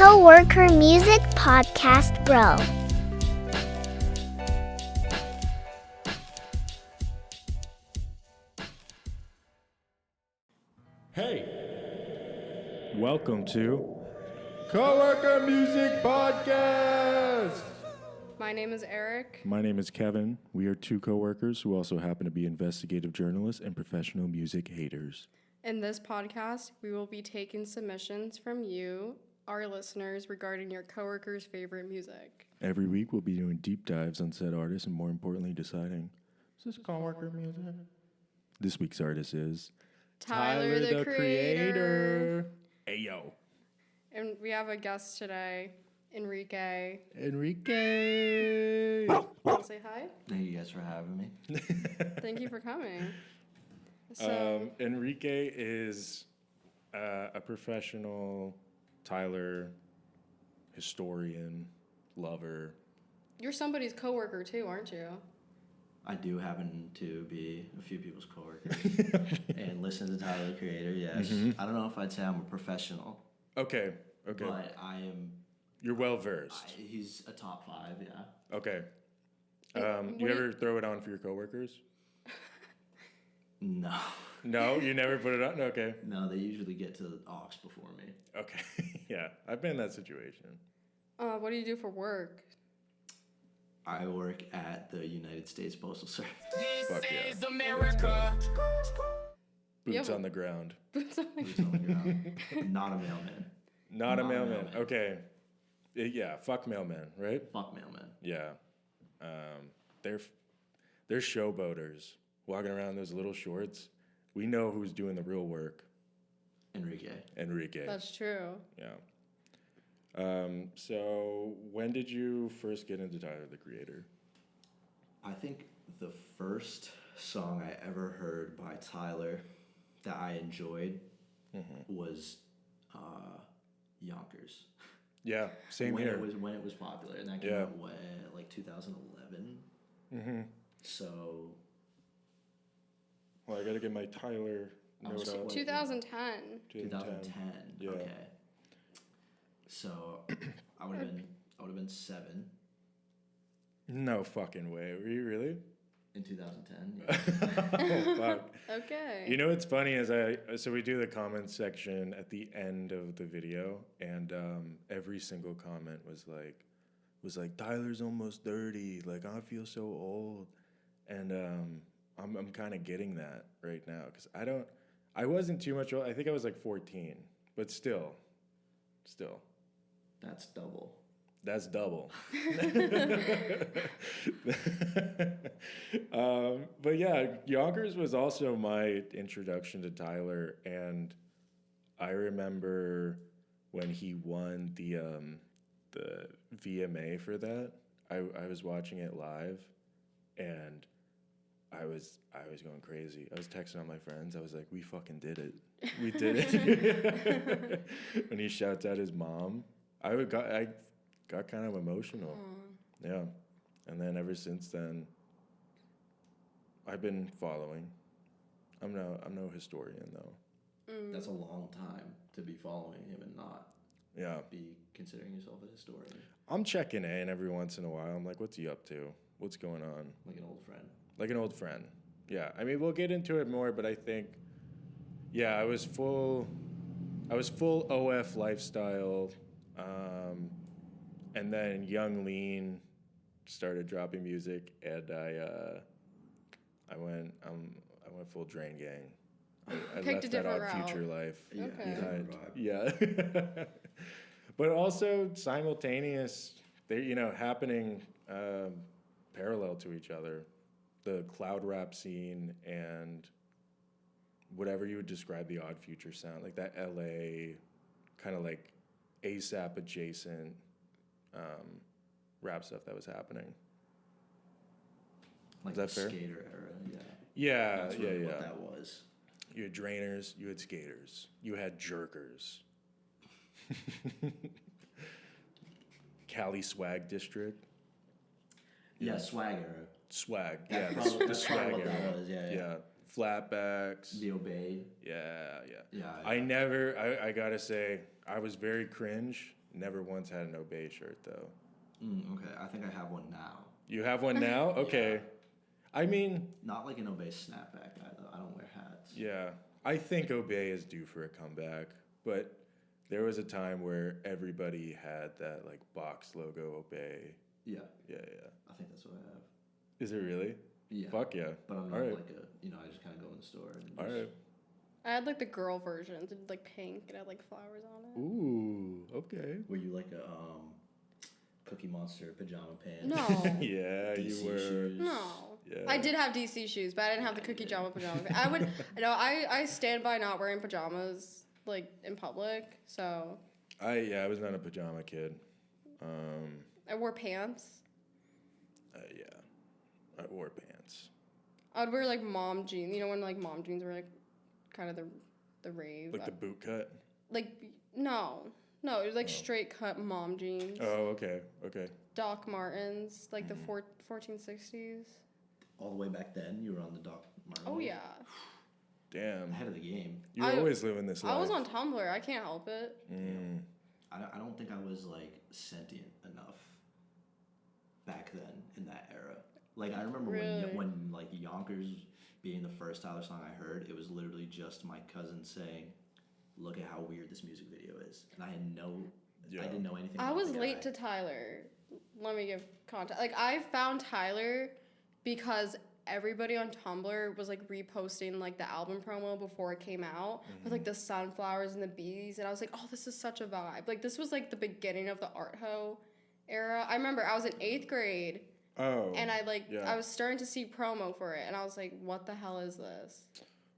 Coworker Music Podcast Bro. Hey, welcome to Coworker Music Podcast. My name is Eric. My name is Kevin. We are two coworkers who also happen to be investigative journalists and professional music haters. In this podcast, we will be taking submissions from you, our listeners, regarding your coworkers' favorite music. Every week we'll be doing deep dives on said artists and more importantly deciding, is this coworker music? This week's artist is Tyler, the Creator. Hey yo. And we have a guest today, Enrique. Enrique. Want to say hi? Thank you guys for having me. Thank you for coming. So, Enrique is a professional Tyler historian, lover. you're somebody's coworker too, aren't you? I do happen to be a few people's coworkers and listen to Tyler, the Creator, yes. I don't know if I'd say I'm a professional, Okay. but I am. You're well versed. He's a top 5, yeah. Okay. What You do ever throw it on for your coworkers? No. No, you never put it on? Okay. No, they usually get to the aux before me. Okay. Yeah, I've been in that situation. What do you do for work? I work at the United States Postal Service. Fuck yeah. America. Boots Yeah, on the ground. Boots on the ground. Not a mailman. Not a Not a mailman. mailman. Okay. Yeah, fuck mailman, right? Fuck mailman. Yeah. They're showboaters walking around in those little shorts. We know who's doing the real work. Enrique. That's true. Yeah. So when did you first get into Tyler, the Creator? I think the first song I ever heard by Tyler that I enjoyed was Yonkers. Yeah, same when here. when it was popular, and that came Yeah. out like 2011. So Well, I gotta get my Tyler I was note out. 2010. 2010. Yeah. Okay. So I would have been 7 No fucking way. Were you really? in 2010. Yeah. Oh, fuck. Okay. You know what's funny is so we do the comments section at the end of the video, and every single comment was like Tyler's almost 30, like I feel so old, and I'm kind of getting that right now because I wasn't too much old. I think I was like 14, but still. That's double. That's double. But yeah, Yonkers was also my introduction to Tyler, and I remember when he won the VMA for that. I was watching it live, and I was going crazy. I was texting all my friends. I was like, "We fucking did it. We did it." When he shouts out his mom, I got kind of emotional. Yeah. And then ever since then, I've been following. I'm no historian though. That's a long time to be following him and not Yeah. be considering yourself a historian, I'm checking in every once in a while. I'm like, what's he up to? What's going on? like an old friend. Like an old friend. Yeah. I mean, we'll get into it more, but I think, yeah, I was full OF lifestyle. And then Young Lean started dropping music, and I went full Drain Gang. I Picked a left that different Odd route. Future life Okay. behind. Different vibe. Yeah. But also simultaneous, they happening parallel to each other. The cloud rap scene and whatever you would describe the Odd Future sound, like that LA kind of like ASAP adjacent rap stuff that was happening. Like Is that the fair? skater era, yeah. Yeah, That's really yeah. what that was. You had drainers, you had skaters, you had jerkers. Cali Swag District. Yeah, swag era. Swag, That's yeah, probably- the that's swag probably what that era. was, yeah. Flatbacks. The Obeyed. Yeah. Yeah. I gotta say, I was very cringe Never once had an Obey shirt though. Okay, I think I have one now. You have one now? Okay. Yeah. I mean, Not like an Obey snapback guy though. I don't wear hats. yeah. I think Obey is due for a comeback, but there was a time where everybody had that like box logo Obey. Yeah, Yeah. I think that's what I have. Is it really? Yeah. Fuck yeah. But I'm not Alright. like I just kind of go in the store and All just, right. I had like the girl versions, it like pink, it had like flowers on it. Ooh, okay. Were you like a Cookie Monster pajama pants? No. Yeah, DC you were. shoes? No. Yeah. I did have DC shoes, but I didn't have the cookie jama pajama. I stand by not wearing pajamas like in public. So I was not a pajama kid. I wore pants. Yeah, I wore pants. I'd wear like mom jeans. You know when like mom jeans were like kind of the rave. Like the boot cut. No, it was like straight cut mom jeans. Oh, okay. Doc Martens, like the 1460s. All the way back then, you were on the Doc Martens. Oh yeah. Damn. Ahead of the game. You're always living this life. I was on Tumblr. I can't help it. Mm. I don't think I was like sentient enough back then in that era. Like I remember Really? when like Yonkers being the first Tyler song I heard, it was literally just my cousin saying, "Look at how weird this music video is," and I didn't know anything. I about was the late guy. to Tyler. Let me give context. Like I found Tyler because everybody on Tumblr was like reposting like the album promo before it came out with like the sunflowers and the bees, and I was like, oh, this is such a vibe. Like this was like the beginning of the art ho era. I remember I was in 8th grade Oh. and I yeah. was starting to see promo for it, and I was like, what the hell is this?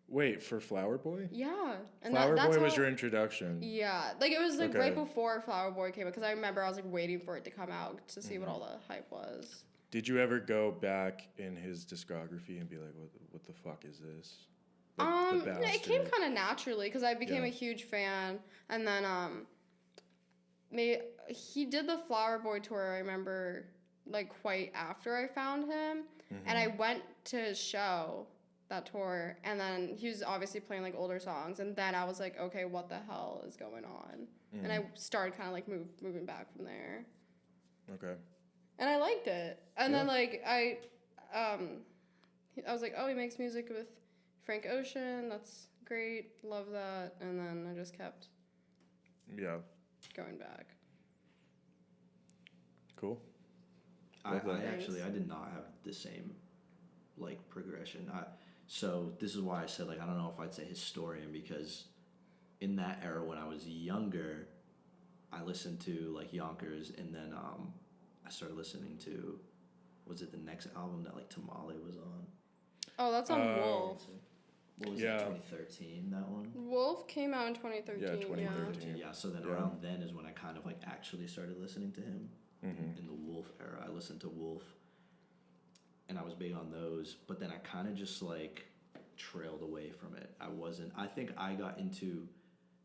Wait, for Flower Boy? Yeah, and Flower that's Boy was how- your introduction. Yeah, like it was like Okay. right before Flower Boy came out, because I remember I was like waiting for it to come out to see what all the hype was. Did you ever go back in his discography and be like, what the fuck is this? Like, the It came Bastard. kind of naturally because I became Yeah. a huge fan, and then he did the Flower Boy tour. I remember like quite after I found him, and I went to his show that tour, and then he was obviously playing like older songs, and then I was like, okay, what the hell is going on? And I started kind of like moving back from there. Okay. And I liked it. And then Yeah. like I was like, oh, he makes music with Frank Ocean. That's great. Love that. And then I just kept Yeah. going back. Cool. I Love that. actually I did not have the same like progression. So this is why I said like I don't know if I'd say historian, because in that era when I was younger, I listened to like Yonkers, and then I started listening to, was it the next album that like Tamale was on? Oh, that's on Oh. Wolf. What was Yeah. it, 2013, that one? Wolf came out in 2013. Yeah, 2013. Yeah, so then Yeah. around then is when I kind of like actually started listening to him. Mm-hmm. In the Wolf era, I listened to Wolf, and I was big on those, but then I kind of just like trailed away from it. I think I got into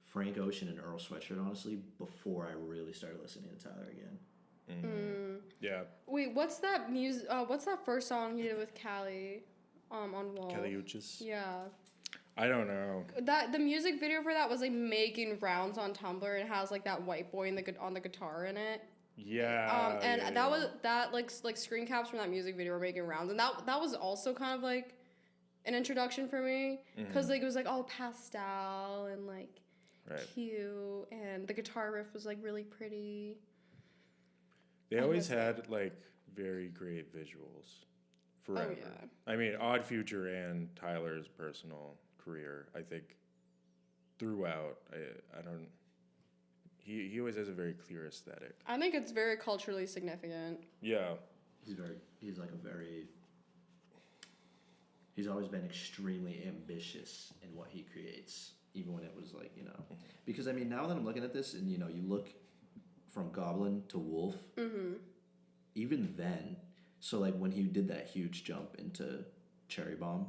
Frank Ocean and Earl Sweatshirt honestly before I really started listening to Tyler again. Yeah. Wait, what's that music? What's that first song he did with Callie? On Wolf. Kelly Uchis. Yeah. I don't know. That the music video for that was like making rounds on Tumblr, and has like that white boy on the guitar in it. Yeah. And yeah, that yeah. was that like screen caps from that music video were making rounds, and that was also kind of like an introduction for me, because like it was like all pastel and like Right. cute, and the guitar riff was like really pretty. They I always miss had like very great visuals. Forever. yeah. I mean, Odd Future and Tyler's personal career, I think throughout, I don't. He always has a very clear aesthetic. I think it's very culturally significant. Yeah. He's always been extremely ambitious in what he creates, even when it was like, because I mean, now that I'm looking at this and, you look from Goblin to Wolf, even then, so like when he did that huge jump into Cherry Bomb,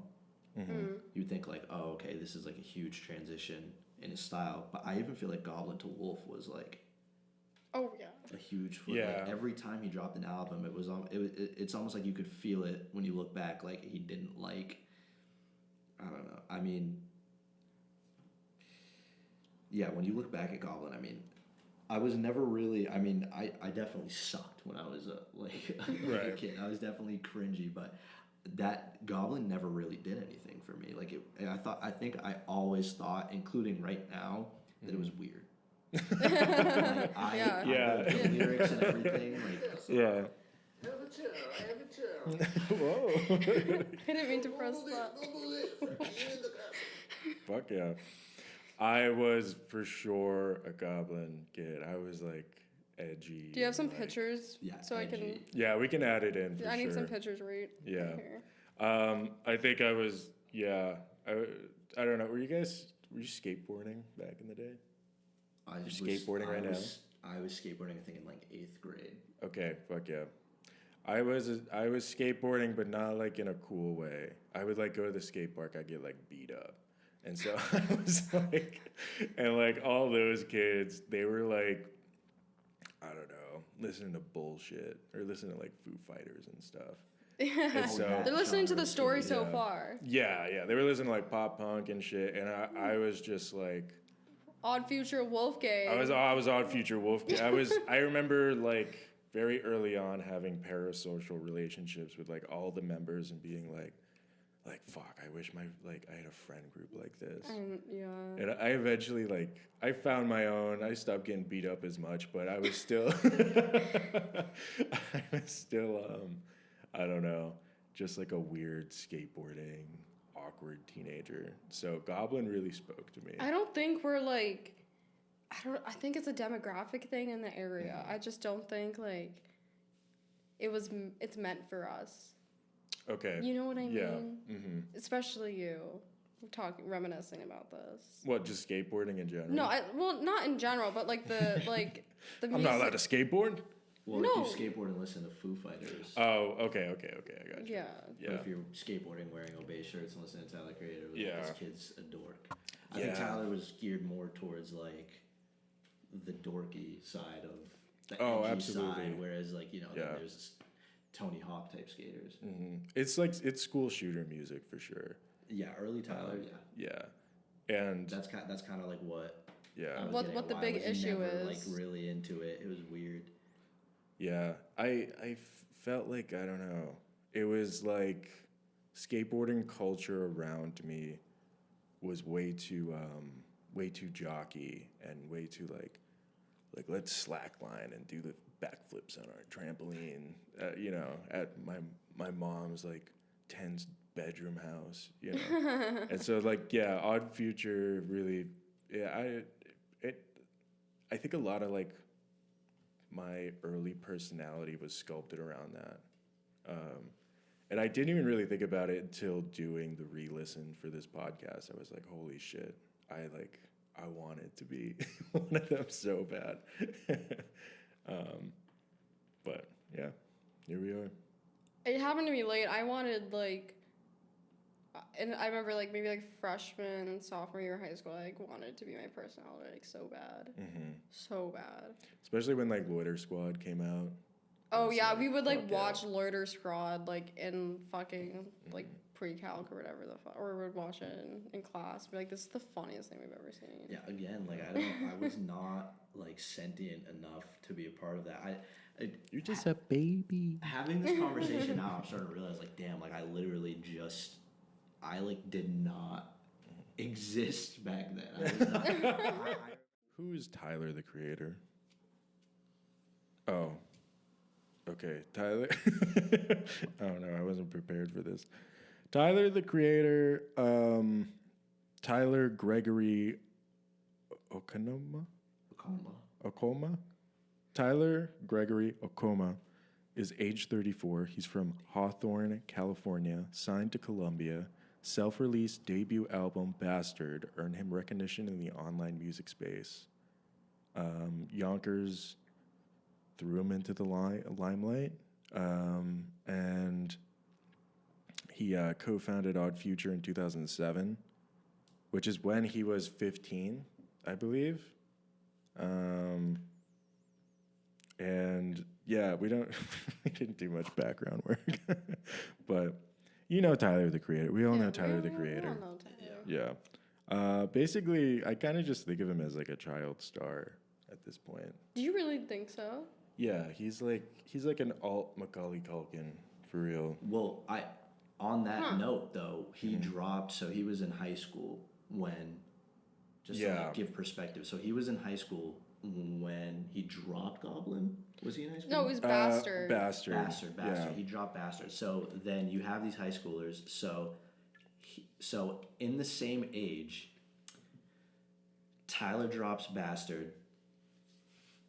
you'd think like, oh, okay, this is like a huge transition in his style. But I even feel like Goblin to Wolf was like Oh yeah. a huge flip. Yeah. Like every time he dropped an album, it's almost like you could feel it when you look back. Like he didn't like, I don't know. I mean, yeah, when you look back at Goblin, I mean, I was never really. I mean, I definitely sucked when I was a Right. kid. I was definitely cringy, but that Goblin never really did anything for me. Like I think I always thought, including right now, that it was weird. Like, I Yeah. Yeah. the lyrics and everything. Like Yeah. Have a chair, I have a chair. Whoa. I didn't mean to press that. Fuck yeah. I was for sure a goblin kid. I was like edgy. Do you have some like- pictures Yeah, so I can? edgy. Yeah, we can add it in for I need sure. some pictures right. Yeah. Here. I think I was. Yeah. I don't know. Were you skateboarding back in the day? I was skateboarding right now? I was skateboarding. I think in like 8th grade. Okay. Fuck yeah. I was skateboarding, but not like in a cool way. I would like go to the skate park. I'd get like beat up. And so I was like, and like all those kids, they were like, I don't know, listening to bullshit or listening to like Foo Fighters and stuff. And so, yeah. They're listening to Genre the story too, so yeah. far. yeah, they were listening to like pop punk and shit. And I was just like, Odd Future, Wolfgang. I was Odd Future Wolf. I remember like very early on having parasocial relationships with like all the members and being like fuck, I wish I had a friend group like this. Yeah. And I eventually I found my own. I stopped getting beat up as much, but I was still I don't know, just like a weird skateboarding awkward teenager. So Goblin really spoke to me. I don't think we're like. I think it's a demographic thing in the area. I just don't think like. It's meant for us. Okay. You know what I Yeah. mean? Mm-hmm. Especially you. We're reminiscing about this. What, just skateboarding in general? No, well, not in general, but like the the I'm music. not allowed to skateboard? Well, No. if you skateboard and listen to Foo Fighters. Oh, okay, I got you. Yeah. Yeah. But if you're skateboarding, wearing Obey shirts, and listening to Tyler Creator, Yeah. this kid's a dork. I think Yeah. Tyler was geared more towards like the dorky side of the Oh, edgy absolutely. side, whereas like then Yeah. there's Tony Hawk type skaters. Hmm. It's school shooter music for sure. Yeah, early Tyler. Yeah, Yeah. And that's kind of like what. I yeah. was What getting the at, why I big was issue never, is. like really into it. It was weird. Yeah. I felt like, I don't know. It was like skateboarding culture around me was way too jockey and way too like let's slackline and do the backflips on our trampoline, at my mom's like 10's bedroom house, and so Odd Future really, I think a lot of like my early personality was sculpted around that. And I didn't even really think about it until doing the re-listen for this podcast. I was like, holy shit, I wanted to be one of them so bad. But yeah, here we are. It happened to me late. I wanted and I remember maybe freshman, sophomore year of high school. I wanted to be my personality so bad, so bad. Especially when Loiter Squad came out. Oh was yeah, like, we would fuck yeah. watch Loiter Squad in fucking pre-calc or whatever or we would watch it in class. Be like, this is the funniest thing we've ever seen. Yeah, again, I was not sentient enough to be a part of that. You're just a baby. Having this conversation now, I'm starting to realize, damn, I literally did not exist back then. I was not, Who is Tyler, the Creator? Oh. Okay, Tyler. Oh no, I wasn't prepared for this. Tyler, the Creator, Tyler Gregory Okoma? Tyler Gregory Okoma is age 34. He's from Hawthorne, California, signed to Columbia. Self-released debut album, Bastard, earned him recognition in the online music space. Yonkers threw him into the limelight, and he co-founded Odd Future in 2007, which is when he was 15, I believe. And yeah, we didn't do much background work, but Tyler, the Creator. We all know Tyler, the Creator. We all know Tyler. Yeah. Basically, I kind of just think of him as a child star. I at this point. Do you really think so? Yeah, he's like an alt Macaulay Culkin for real. Well, on that Huh. note though, he dropped. So he was in high school when, just to Yeah. like give perspective. So he was in high school when he dropped Goblin. Was he in high school? No, it was Bastard. Bastard. Bastard. Yeah. He dropped Bastard. So then you have these high schoolers. So in the same age, Tyler drops Bastard,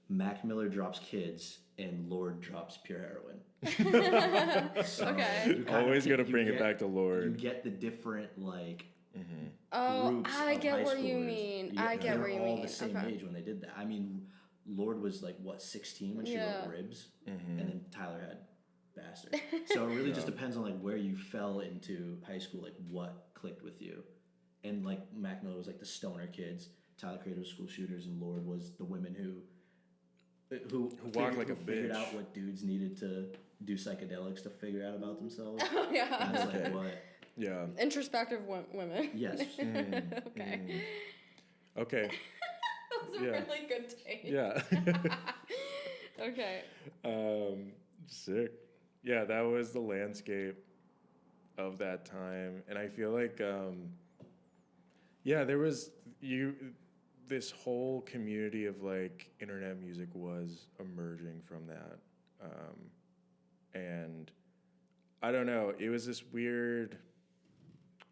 Mac Miller drops Kids, and Lord drops Pure Heroin. So Okay. you kinda Always keep- gotta you bring it get- back to You Lord. get the different Oh, groups I of get high what you schoolers. mean. Yeah, I get they what were you all mean. the same Okay. age when they did that. I mean, Lord was like what 16 when she Yeah. wrote Ribs, and then Tyler had Bastard. So it really just depends on like where you fell into high school, like what clicked with you. And like Mac Miller was like the stoner kids, Tyler Creator was school shooters, and Lord was the women who walked like a figured bitch. out what dudes needed to do psychedelics to figure out about themselves. Oh, yeah. That's like what. Yeah. Introspective women. Yes. Okay. Okay. That was a Yeah. really good take. Yeah. Okay. Sick. Yeah, that was the landscape of that time, and I feel like there was this whole community of like internet music was emerging from that, and I don't know, it was this weird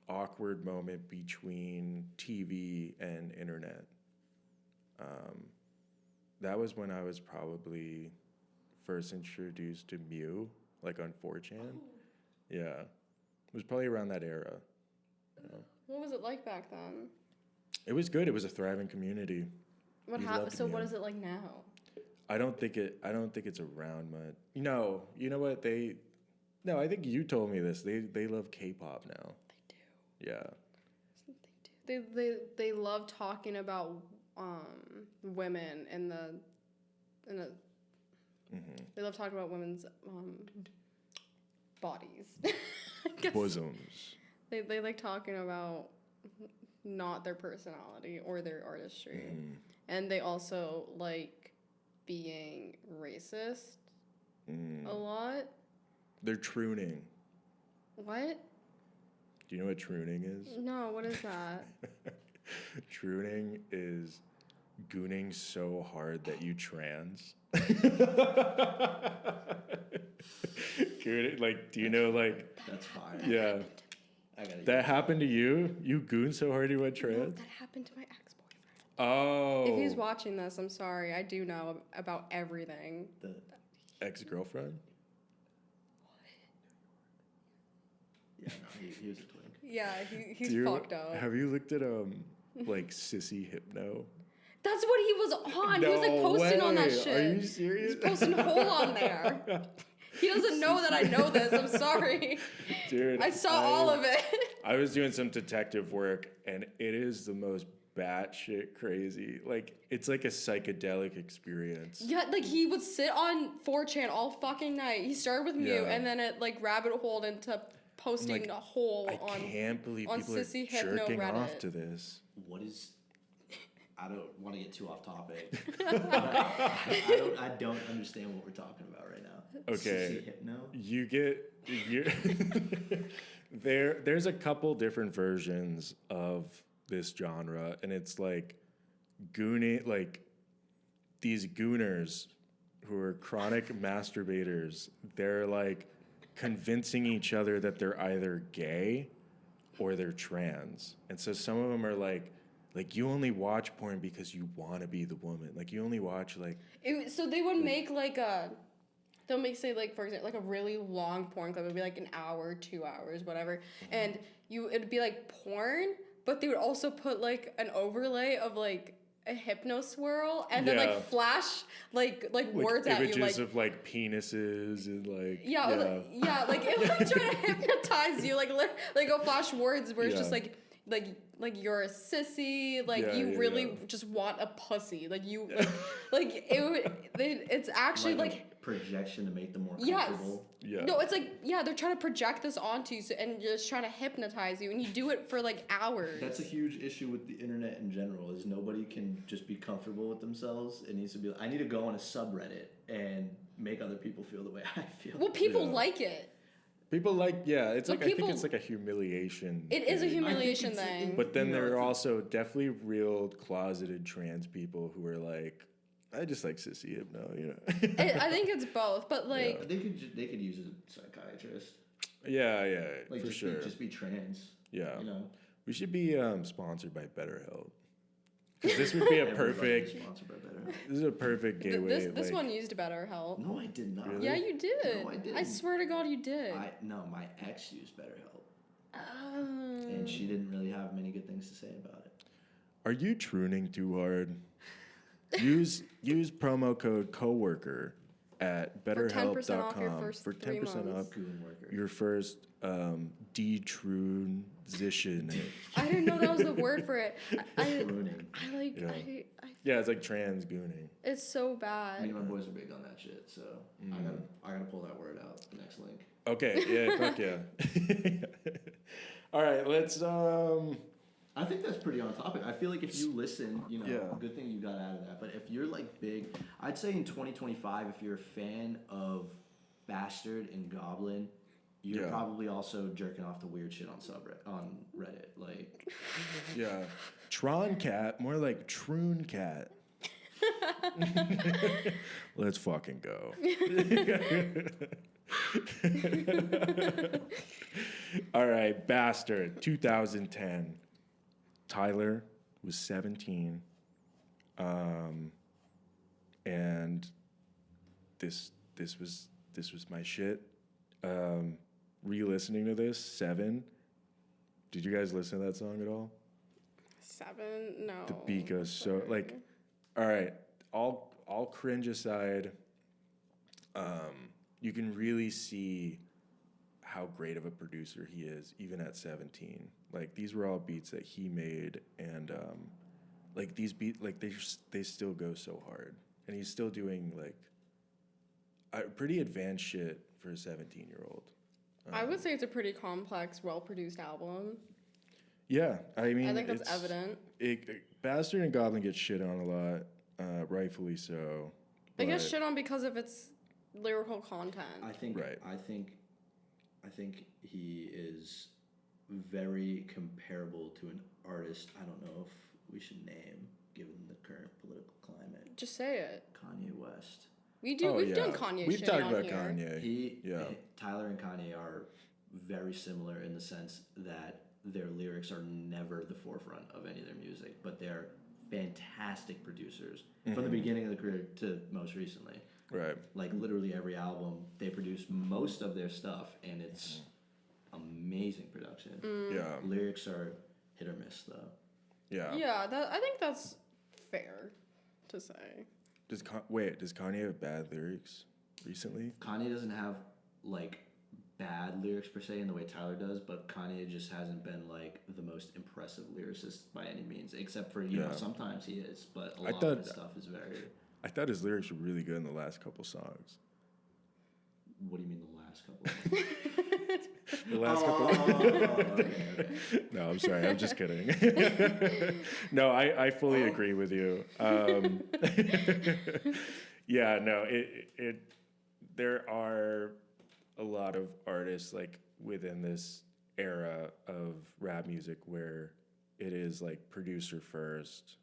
awkward moment between TV and internet. That was when I was probably first introduced to Mew, like on 4chan. Yeah. It was probably around that era. What was it like back then? It was good. It was a thriving community. What We happened? loved So what Mew. is it like now? I don't think it's around much. No, you know what? No, I think you told me this. They love K-pop now. They do. Yeah. They love talking about women in the they love talking about women's bodies. I guess. Bosoms. They like talking about not their personality or their artistry. And they also like being racist a lot. They're trooning. What? Do you know what trooning is? No, what is that? Trooning is gooning so hard that you trans. Gooning, like, do you know, like, That's fire. yeah, I gotta that happened to you? You gooned so hard you went No, trans? that happened to my ex-boyfriend. Oh. If he's watching this, I'm sorry. I do know about everything. the Ex-girlfriend? yeah, no, he was a twink. Yeah, he's Do you- fucked up. Have you looked at, like, Sissy Hypno? That's what he was on. He was like posting on that way. shit. Are you serious? He's posting a hole on there. He doesn't know that I know this. I'm sorry. Dude, I saw all of it. I was doing some detective work, and it is the most batshit crazy. Like, it's like a psychedelic experience. Yeah, like he would sit on 4chan all fucking night. He started with Mew, Yeah. and then it like rabbit holed into posting Like, a hole I on. can't believe on people are Sissy Hypno jerking off Reddit. to this. What is? I don't want to get too off topic. I don't understand what we're talking about right now. Okay. Sissy Hypno? There's a couple different versions of this genre, and it's like gooning, like these gooners who are chronic masturbators. They're like convincing each other that they're either gay or they're trans, and so some of them are like you only watch porn because you want to be the woman. Like you only watch like So they would make like they'll make, say, like, for example, like a really long porn clip. It would be like an hour, 2 hours, whatever. And it'd be like porn, but they would also put like an overlay of like a hypno swirl and then Yeah. like flash like words at you images like. of like penises and like Yeah, like it would like try to hypnotize you, like go flash words where it's just Yeah. like you're a sissy, like Yeah, you yeah, really yeah. just want a pussy, like you like it would. It's actually like projection to make them more Yes. comfortable. Yeah. No, it's like, yeah, they're trying to project this onto you and just trying to hypnotize you, and you do it for like hours. That's a huge issue with the internet in general. Is nobody can just be comfortable with themselves. It needs to be. I need to go on a subreddit and make other people feel the way I feel. Well, people Yeah. like it. People like, yeah, it's But like, I think people- it's like a humiliation. It is a thing. humiliation it's- thing. But then You know, there are it's- also definitely real closeted trans people who are like, I just like sissy hypno, you know? I think it's both, but like, They could use a psychiatrist. yeah, Like for just sure. just be trans. Yeah. You know. We should be sponsored by BetterHelp. Because this would be a Everybody perfect, is sponsored by BetterHelp. this is a perfect gateway. this like, one used BetterHelp. No, I did not. Really? Yeah, you did. No, I I didn't. swear to God, you did. No, my ex used BetterHelp, Oh. and she didn't really have many good things to say about it. Are you trooning too hard? use promo code coworker at For 10% off your betterhelp.com first for 3 10% months. off Goon worker. your first detransition. I didn't know that was the word for it. I Ruining. like, Yeah. I Yeah, it's like trans gooning. it's so Me bad. and my boys are big on that shit, so I gotta pull that word out. The next link. Okay, yeah, fuck yeah. All right, let's I think that's pretty on topic. I feel like if you listen, you know, Yeah. good thing you got out of that. But if you're like big, I'd say in 2025, if you're a fan of Bastard and Goblin, you're Yeah. probably also jerking off to weird shit on Reddit. Like, yeah. Tron cat, more like Troon cat. Let's fucking go. All right, Bastard, 2010. Tyler was 17. And this was my shit. Re-listening to this, 7. Did you guys listen to that song at all? 7? No. The beat goes so Sorry. like, all right, all cringe aside, you can really see how great of a producer he is, even at 17. Like, these were all beats that he made, and like these beats, like they still go so hard, and he's still doing like pretty advanced shit for a 17-year-old. I would say it's a pretty complex, well-produced album. Yeah, I mean, I think that's it's- evident. Bastard and Goblin get shit on a lot, rightfully so. I guess but- shit on because of its lyrical content. I think, Right. I think he is very comparable to an artist. I don't know if we should name, given the current political climate, Just say it. Kanye West. We do. Oh, we've yeah. done Kanye We've shit talked on about here. Kanye. Tyler and Kanye are very similar in the sense that their lyrics are never the forefront of any of their music, but they're fantastic producers from the beginning of the career to most recently. Right. Like literally every album, they produce most of their stuff, and it's amazing production. Yeah. Lyrics are hit or miss though. Yeah. Yeah, I think that's fair to say. Does Kanye have bad lyrics recently? Kanye doesn't have like bad lyrics per se in the way Tyler does, but Kanye just hasn't been like the most impressive lyricist by any means, except for you know Yeah. sometimes he is, but a I lot thought- of his stuff is very. I thought his lyrics were really good in the last couple songs. What do you mean the last couple? The last couple. okay. No, I'm sorry. I'm just kidding. No, I fully agree with you. Yeah, no, it. There are a lot of artists like within this era of rap music where it is like producer first,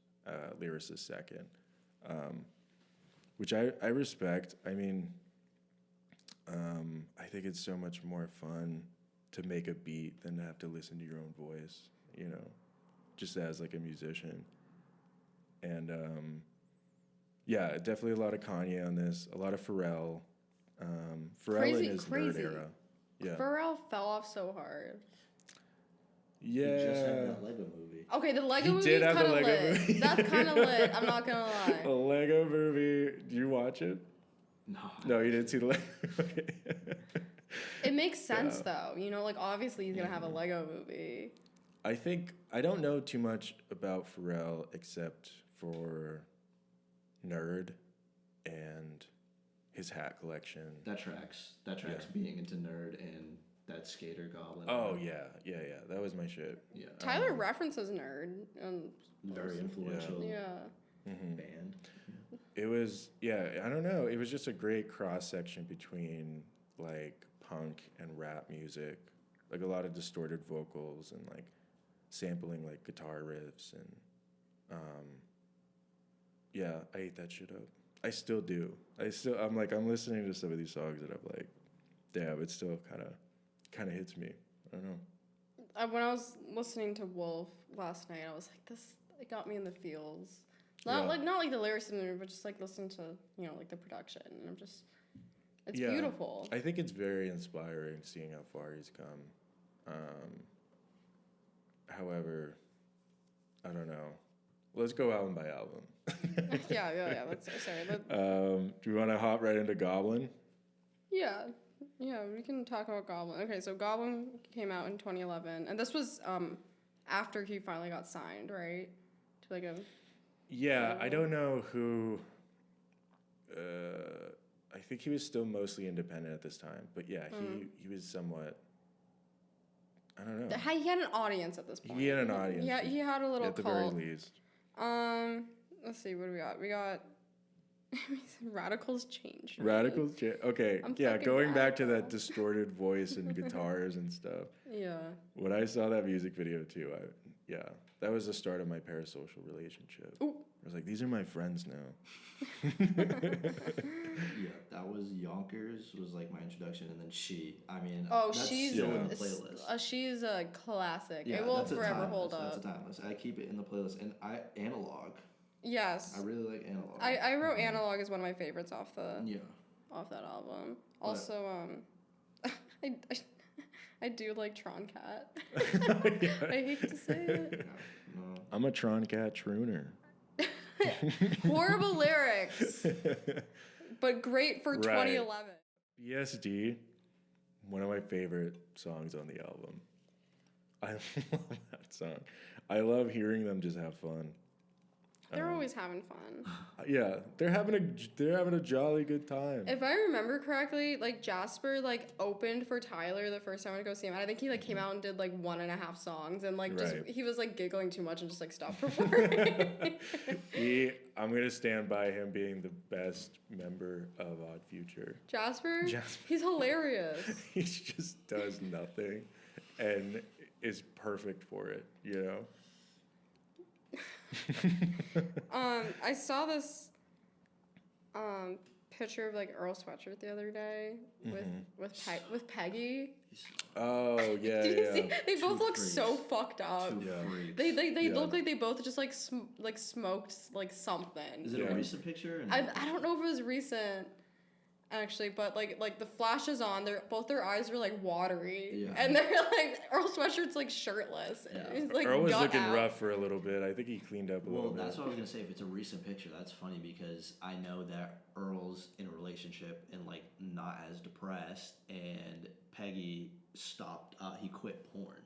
lyricist second, which I respect. I mean, I think it's so much more fun to make a beat than to have to listen to your own voice, you know, just as like a musician. And yeah, definitely a lot of Kanye on this, a lot of Pharrell. Pharrell in his Crazy. nerd era. Yeah. Pharrell fell off so hard. He just had Yeah. that Lego movie. Okay, the Lego He movie did is have the kind of Lego lit. movie. That's kind of lit. I'm not gonna A lie. Lego movie. Did you watch it? No. No, you didn't see the Lego. Okay. It makes sense though. You know, like obviously he's gonna have a Lego movie. I don't know too much about Pharrell except for Nerd and his hat collection. That tracks. That tracks being into nerd and that skater goblin. Oh yeah. That was my shit. Yeah. Tyler references nerd. Very influential Yeah. band. It was, I don't know. It was just a great cross section between like punk and rap music, like a lot of distorted vocals and like sampling like guitar riffs and I ate that shit up. I still do. I'm listening to some of these songs and I'm like, damn, it still kind of hits me. I don't know. When I was listening to Wolf last night, I was like, this, it got me in the feels. Not like the lyrics in there, but just like listening to, like the production. And I'm just, it's beautiful. I think it's very inspiring seeing how far he's come. However, I don't know. Let's go album by album. yeah. Let's sorry. Do you want to hop right into Goblin? Yeah, we can talk about Goblin. Okay, so Goblin came out in 2011, and this was after he finally got signed, right? To like a. Yeah, I don't know who. I think he was still mostly independent at this time, but yeah, he was somewhat. I don't know. He had an audience at this point. He had an audience. Yeah, he had a little at the cult. very least. Let's see, what do we got? We got Radicals Change. Okay, I'm yeah, fucking going back to that radical. distorted voice and guitars and stuff. Yeah. When I saw that music video too, that was the start of my parasocial relationship. Ooh. I was like, these are my friends now. Yeah, that was Yonkers was like my introduction, and then She. I mean, Oh, that's she's still in the playlist. she's a classic. Yeah, it will that's a forever timeless, hold That's up. a timeless. I keep it in the playlist, and Analog. Yes. I really like Analog. I wrote Analog as one of my favorites off that album. But- Also, I do like Tron Cat. I hate to say it. No. I'm a Tron Cat Trooner. Horrible lyrics, but great for Right. 2011. BSD, one of my favorite songs on the album. I love that song. I love hearing them just have fun. They're always having fun. Yeah, they're having a jolly good time. If I remember correctly, like Jasper opened for Tyler the first time I went to go see him. And I think he came out and did 1.5 songs and just Right. he was giggling too much and just stopped performing. I'm gonna stand by him being the best member of Odd Future. Jasper? Jasper. He's hilarious. He just does nothing, and is perfect for it. I saw this picture of Earl Sweatshirt the other day with Peggy. Oh yeah, Did you yeah. see? They both look freaks. so fucked up. Two Yeah. freaks. They Yeah. look like they both just smoked something. Is it Yeah. a recent picture? I don't know if it was recent, actually, but the flash is on. Both their eyes are watery, Yeah. and they're Earl Sweatshirt's shirtless. Yeah. He's, Earl was gut looking out. rough for a little bit. I think he cleaned up a Well, little bit. that's what I was gonna say. If it's a recent picture, that's funny because I know that Earl's in a relationship and not as depressed, and Peggy stopped. He quit porn,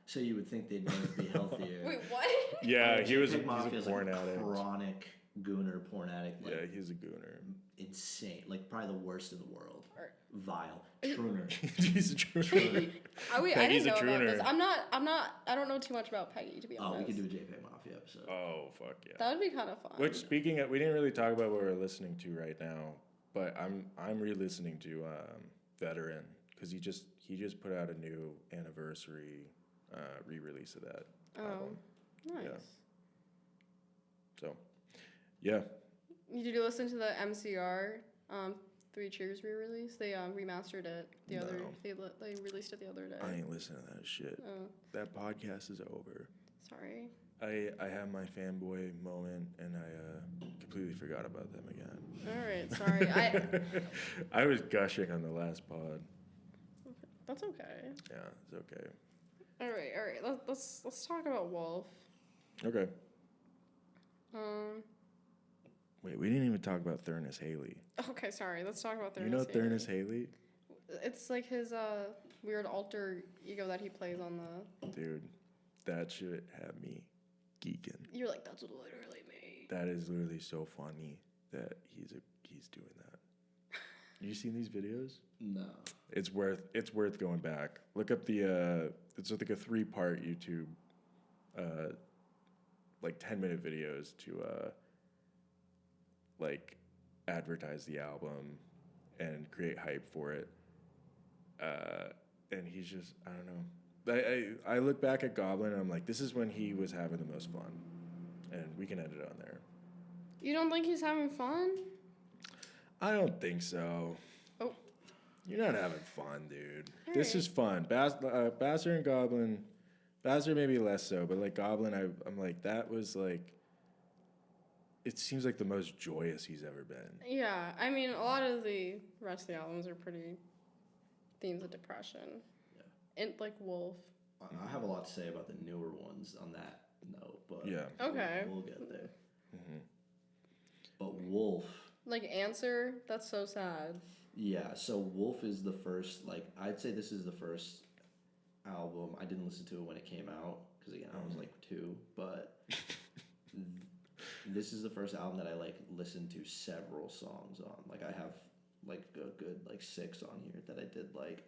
so you would think they'd both be healthier. Wait, what? Yeah, Like, he's Peg a Mafia is porn addict. chronic gooner porn addict. Yeah, he's a gooner. Insane. Probably the worst in the world. Or- Vile. Trooner. He's a trooner. Oh wait, Peggy's I a didn't know about this. trooner. I don't know too much about Peggy, to be Oh, we honest. could do a JPEG Mafia episode. Oh fuck yeah. That would be kind of fun. Which speaking of, we didn't really talk about what we're listening to right now, but I'm re-listening to Veteran because he just put out a new anniversary re-release of that album. Nice. Yeah. So, yeah. Did you listen to the MCR Three Cheers re-release? They remastered it the other. No. They released it the other day. I ain't listening to that shit. Oh, That podcast is over. sorry. I have my fanboy moment and I completely forgot about them again. All right, sorry. I was gushing on the last pod. That's okay. Yeah, it's okay. All right. Let's talk about Wolf. Okay. Um. Wait, we didn't even talk about Thurnis Haley. Okay, sorry. Let's talk about Thurnis. You know Haley. Thurnis Haley? It's his weird alter ego that he plays on the. Dude, that shit had me geeking. You're like, that's literally me. That is literally so funny that he's doing that. You seen these videos? No. It's worth going back. Look up the it's like a 3-part YouTube, like 10-minute videos to like advertise the album and create hype for it. And he's just, I don't know. I look back at Goblin and I'm like, this is when he was having the most fun, and we can end it on there. You don't think he's having fun? I don't think so. Oh. You're not having fun, dude. This Alright. is fun. Bastard and Goblin. Bastard maybe less so, but like Goblin, I'm like, that was like, it seems like the most joyous he's ever been. Yeah, I mean, a lot of the rest of the albums are pretty themes of depression. Yeah. And like Wolf. I have a lot to say about the newer ones on that note, but Yeah. Okay. we'll get there. Mm-hmm. But Wolf, Like Answer, that's so sad. yeah. So Wolf is the first. Like I'd say this is the first album. I didn't listen to it when it came out because again I was like 2, but this is the first album that I like listened to several songs on. Like I have like a good like 6 on here that I did like.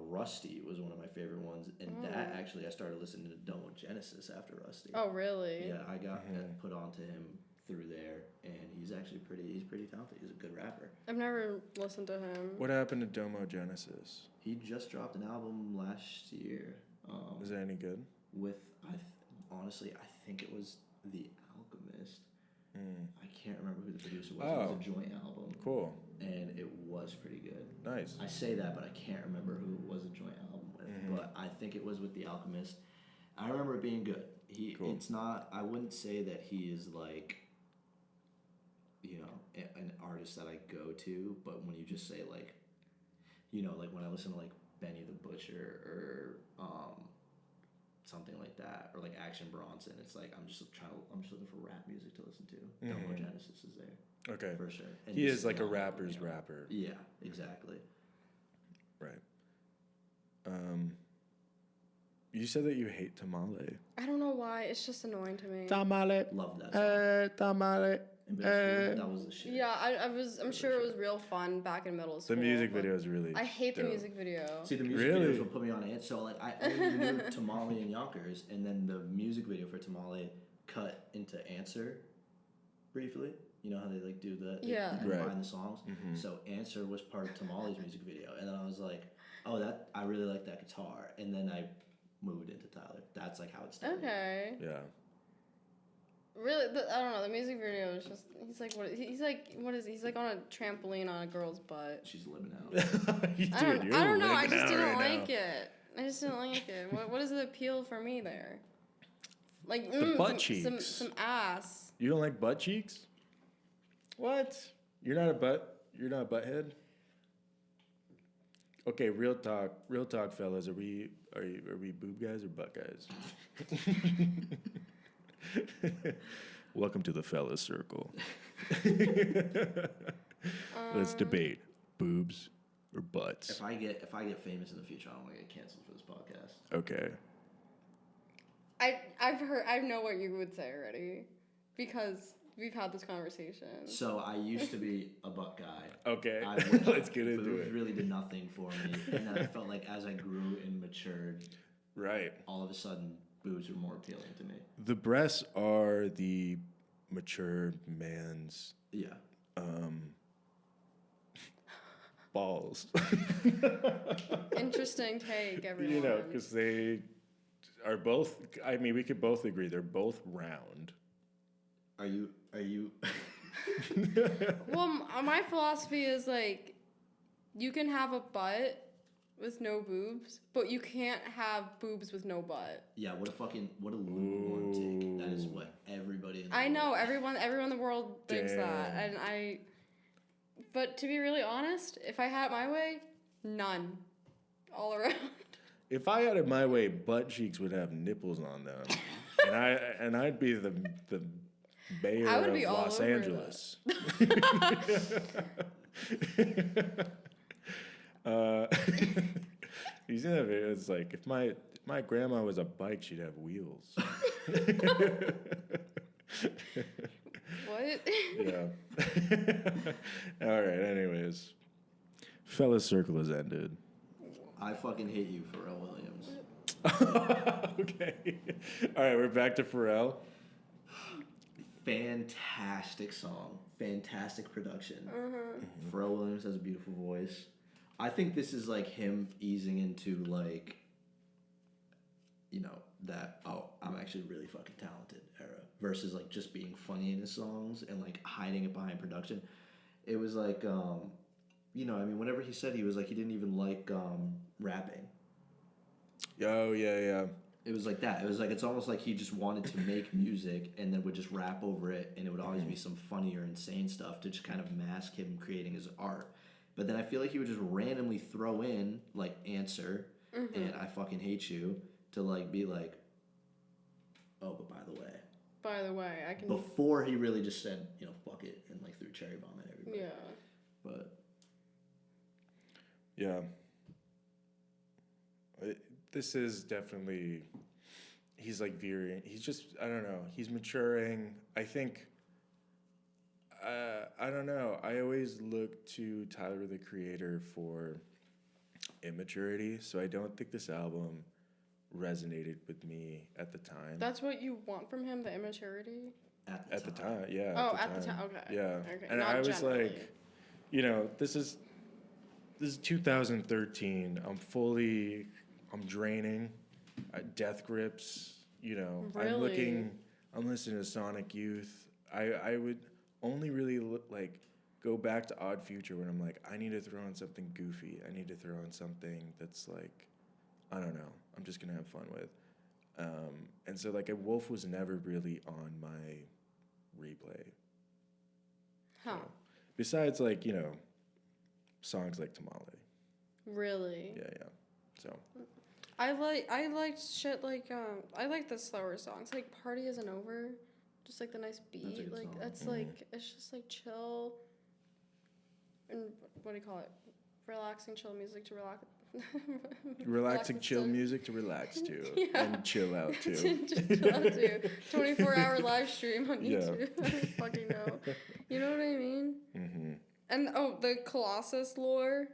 Rusty was one of my favorite ones, and that actually I started listening to Domo Genesis after Rusty. Oh, really? Yeah, I got put onto him through there, and he's actually pretty talented. He's a good rapper. I've never listened to him. What happened to Domo Genesis? He just dropped an album last year. Was it any good? With honestly, I think it was The Alchemist. I can't remember who the producer was. It was a joint album, Cool. and it was pretty good. Nice. I say that, but I can't remember who it was a joint album with. But I think it was with The Alchemist. I remember it being good. Cool. It's not. I wouldn't say that he is like, you know, an artist that I go to. But when you just say like, you know, like when I listen to like Benny the Butcher or something like that, or like Action Bronson, it's like I'm just looking for rap music to listen to. Domo Genesis is there. Okay. For sure. And He this is like a not, rapper's you know, rapper. Yeah, exactly. Right. You said that you hate Tamale. I don't know why. It's just annoying to me. Tamale. Love that song. Tamale. And Bittersweet, that was the shit. Yeah, I'm sure it was real fun back in middle The school. music but video is really. I hate the dope. music video. See, the music Really? videos will put me on it. So, like, I only knew Tamale and Yonkers, and then the music video for Tamale cut into Answer briefly. You know how they, like, do the Yeah. they combine Right. the songs? So, Answer was part of Tamale's music video. And then I was like, oh, I really like that guitar. And then I moved into Tyler. That's, like, how it started. Okay. Yeah. Really, I don't know. The music video is just. He's like on a trampoline on a girl's butt. She's living out. Dude, I don't you're know. I living just out didn't right like now. it. I just didn't like it. What is the appeal for me there? Like The butt some cheeks. some ass. You don't like butt cheeks? What? You're not a butthead? Okay, real talk, fellas. Are we boob guys or butt guys? Welcome to the fellas circle. Let's debate boobs or butts. If I get famous in the future, I don't want to get canceled for this podcast. Okay. I know what you would say already, because we've had this conversation. So I used to be a butt guy. Okay. I Let's get into boobs it. really did nothing for me, and then I felt like as I grew and matured, Right. all of a sudden boobs were more appealing to me. The breasts are the mature man's Yeah. balls. Interesting take, everyone. You know, because they are both. I mean, we could both agree they're both round. Are you? Well, my philosophy is like, you can have a butt with no boobs, but you can't have boobs with no butt. Yeah. What a lukewarm take. That is what everybody. In the I know world- everyone in the world thinks that, Damn. and but to be really honest, if I had it my way, none, all around. If I had it my way, butt cheeks would have nipples on them, and I'd be the mayor I would of be all Los over Angeles. You see that video? It's like if my grandma was a bike, she'd have wheels. What? Yeah. All right. Anyways, Fella's circle has ended. I fucking hate you, Pharrell Williams. Okay. All right, we're back to Pharrell. Fantastic song, fantastic production. Mm-hmm. Pharrell Williams has a beautiful voice. I think this is like him easing into like, you know, that I'm actually really fucking talented era versus like just being funny in his songs and like hiding it behind production. It was like, you know, I mean, whenever he said he was like he didn't even like rapping. Oh yeah. It was like that. It was like it's almost like he just wanted to make music and then would just rap over it, and it would always be some funny or insane stuff to just kind of mask him creating his art. But then I feel like he would just randomly throw in like Answer and I Fucking Hate You to like be like, oh, but By the way, I can. before he really just said, you know, fuck it and like threw Cherry Bomb at everybody. Yeah. But Yeah. This is definitely, he's like veering. He's just, I don't know. He's maturing. I think, I don't know. I always look to Tyler, the Creator, for immaturity. So I don't think this album resonated with me at the time. That's what you want from him, the immaturity? At the time, yeah. Oh, at the time, okay. Yeah. Okay, And not I was generally. like, you know, this is 2013. I'm draining. Death Grips, you know. Really? I'm listening to Sonic Youth. I would only really go back to Odd Future when I'm like, I need to throw in something goofy. I need to throw in something that's like, I don't know, I'm just gonna have fun with. And so like a Wolf was never really on my replay. Huh. So, besides like, you know, songs like Tamale. Really? Yeah. So I liked shit like I like the slower songs like Party Isn't Over, just like the nice That's a beat, good like song. that's like it's just like chill and what do you call it, relaxing chill music to relax. relaxing chill to- music to relax to Yeah. and chill out to. Just chill out to 24-hour live stream on Yeah. YouTube. I don't fucking know. You know what I mean? Mm-hmm. And the Colossus lore.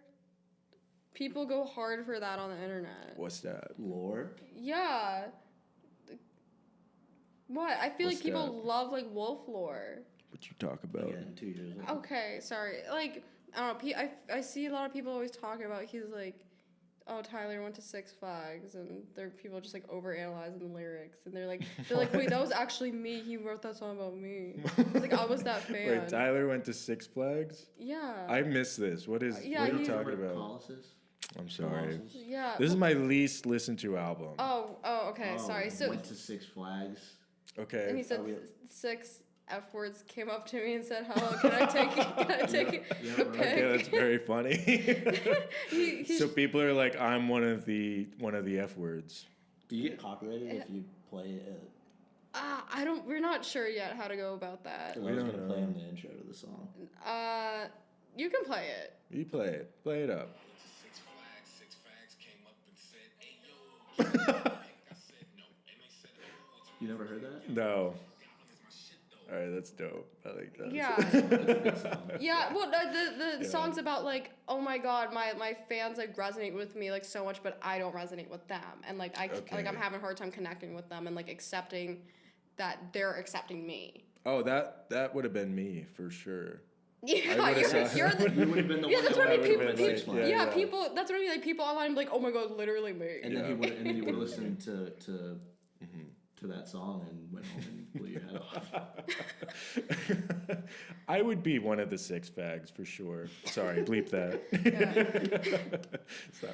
People go hard for that on the internet. What's that? lore. Yeah. What? I feel What's like people that? love like wolf lore. What you talk about? Again, 2 years ago. Okay, sorry. Like I don't know. I see a lot of people always talking about. He's like, oh, Tyler went to Six Flags, and there are people just like overanalyzing the lyrics, and they're like, wait, that was actually me. He wrote that song about me. I was like, I was that fan. Wait, Tyler went to Six Flags? Yeah. I missed this. What is? Yeah, what are he- you talking about? Colossus? I'm sorry. Colossus? Yeah. This is my least listened to album. Oh, okay. Oh, Sorry. So, went to Six Flags. Okay. and he said Oh, we- 6 F words came up to me and said, "Hello, can I take Yeah, a right. pic?" Okay, that's very funny. He So people are like, I'm one of the F words. Do you get copyrighted if you play it? I don't. We're not sure yet how to go about that. I was don't gonna play know. on the intro to the song. You can play it. You play it. Play it up. Six Flags came up and said, "Hey yo." I said no, and they said, "Oh, it's You never heard that? No. my shit though." All right, that's dope. I like that. Yeah. It's a good song. Yeah. Well, the Yeah. song's about like, oh my god, my fans like resonate with me like so much, but I don't resonate with them, and like I'm Okay. having a hard time connecting with them and like accepting that they're accepting me. Oh, that would have been me for sure. Yeah, would've said- you're the. You would have been the Yeah, one that's that what I mean. would've People, been people- Six Flags. yeah, yeah. people. That's what I mean. Like people online, like, oh my god, literally me. And then Yeah. you would listen to that song and went home and blew your head off. I would be one of the Six Flags for sure. Sorry, bleep that. So-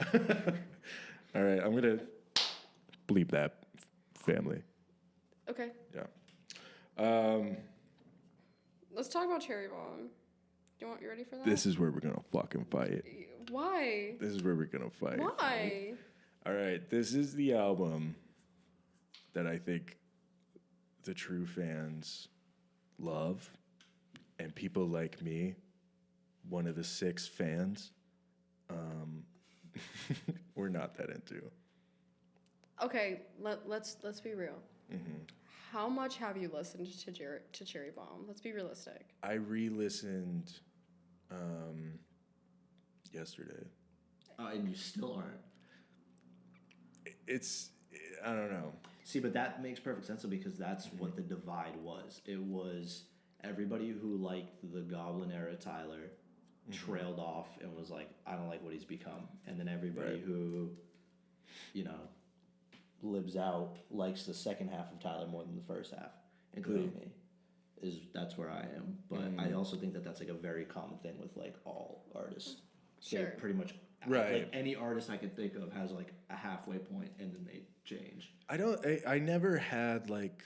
all right, I'm gonna bleep that family. Okay, Yeah. let's talk about Cherry Bomb. You ready for that? This is where we're gonna fucking fight. Why? This is where we're gonna fight. Why? All right, this is the album that I think the true fans love, and people like me, one of the 6 fans, we're not that into. Okay, let's be real. Mm-hmm. How much have you listened to Cherry Bomb? Let's be realistic. I re-listened yesterday. And you still aren't. It's I don't know. See, but that makes perfect sense though, because that's what the divide was. It was everybody who liked the Goblin era Tyler trailed off and was like, I don't like what he's become. And then everybody Right. who, you know, lives out likes the second half of Tyler more than the first half, including me. That's where I am. But I also think that that's like a very common thing with like all artists. They Sure. pretty much Right. like any artist I can think of has like a halfway point and then they change. I never had like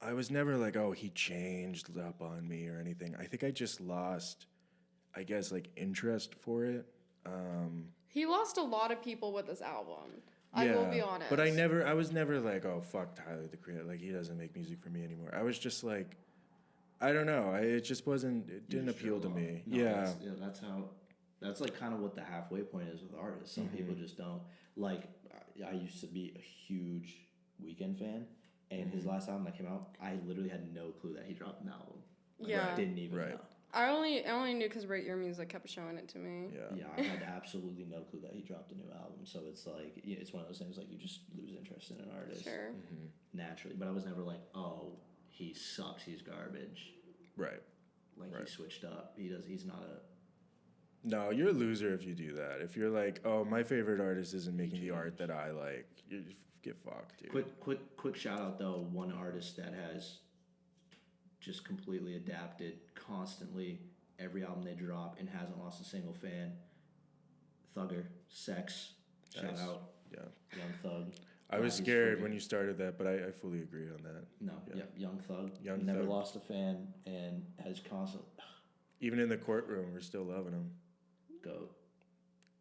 I was never like, oh, he changed up on me or anything. I think I just lost, I guess, like interest for it. He lost a lot of people with this album. I will be honest. But I was never like, oh, fuck Tyler the Creator. Like, he doesn't make music for me anymore. I was just like, I don't know. It just wasn't, it didn't appeal to me. No, Yeah. that's like kind of what the halfway point is with artists. Some people just don't like. I used to be a huge Weeknd fan, and his last album that came out, I literally had no clue that he dropped an album. Like, Yeah. I didn't even Right. know. I only knew because Rate Your Music kept showing it to me. Yeah. Yeah, I had absolutely no clue that he dropped a new album. So it's like it's one of those things like you just lose interest in an artist Sure. naturally. But I was never like, oh, he sucks, he's garbage. Right. Like Right. he switched up. He's not a. No, you're a loser if you do that. If you're like, oh, my favorite artist isn't making the art that I like, you get fucked, dude. Quick shout out though, one artist that has just completely adapted constantly every album they drop and hasn't lost a single fan. Thugger, Sex, shout Nice. out, Yeah. Young Thug. I was He's scared freaking- when you started that, but I fully agree on that. No, Yeah. yep, Young Thug. Young Never Thug. lost a fan and has constant Even in the courtroom, we're still loving him. goat.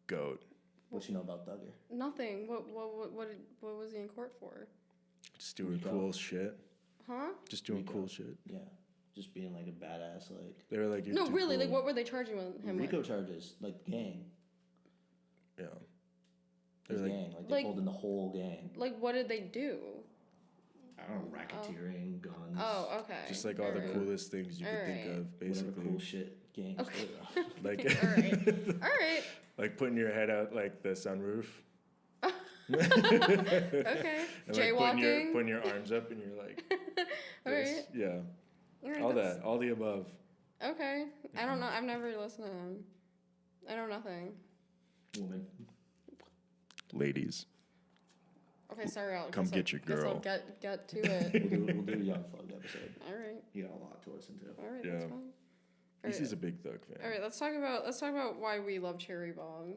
Goat. What you know about Thugger? Nothing. What was he in court for? Just doing Rico. cool shit. Huh? Just doing Rico. cool shit. Yeah, just being like a badass like. They were like, you're No, too really. cool. Like, what were they charging him Rico with? charges like gang. Yeah. His They're like, gang, like they Like- pulled in the whole gang. Like, what did they do? I don't know, racketeering, guns. Oh, okay. just like all the Alright. coolest things you could think Alright. of, Whatever basically. cool shit gangs. Okay. do. Like, All right. like putting your head out like the sunroof. Okay. And like Jaywalking. putting your arms up and you're like, All this. right. Yeah. All right. All that's- that. All the above. Okay. I don't know. I've never listened to him. I know nothing. Woman. Ladies. Okay, sorry. I'll Come guess get your guess I'll girl. get to it. We'll do a Young Thug episode. All right. You got a lot to listen to. All right. Yeah. That's fine. All He's right. a big Thug fan. All right. Let's talk about why we love Cherry Bomb.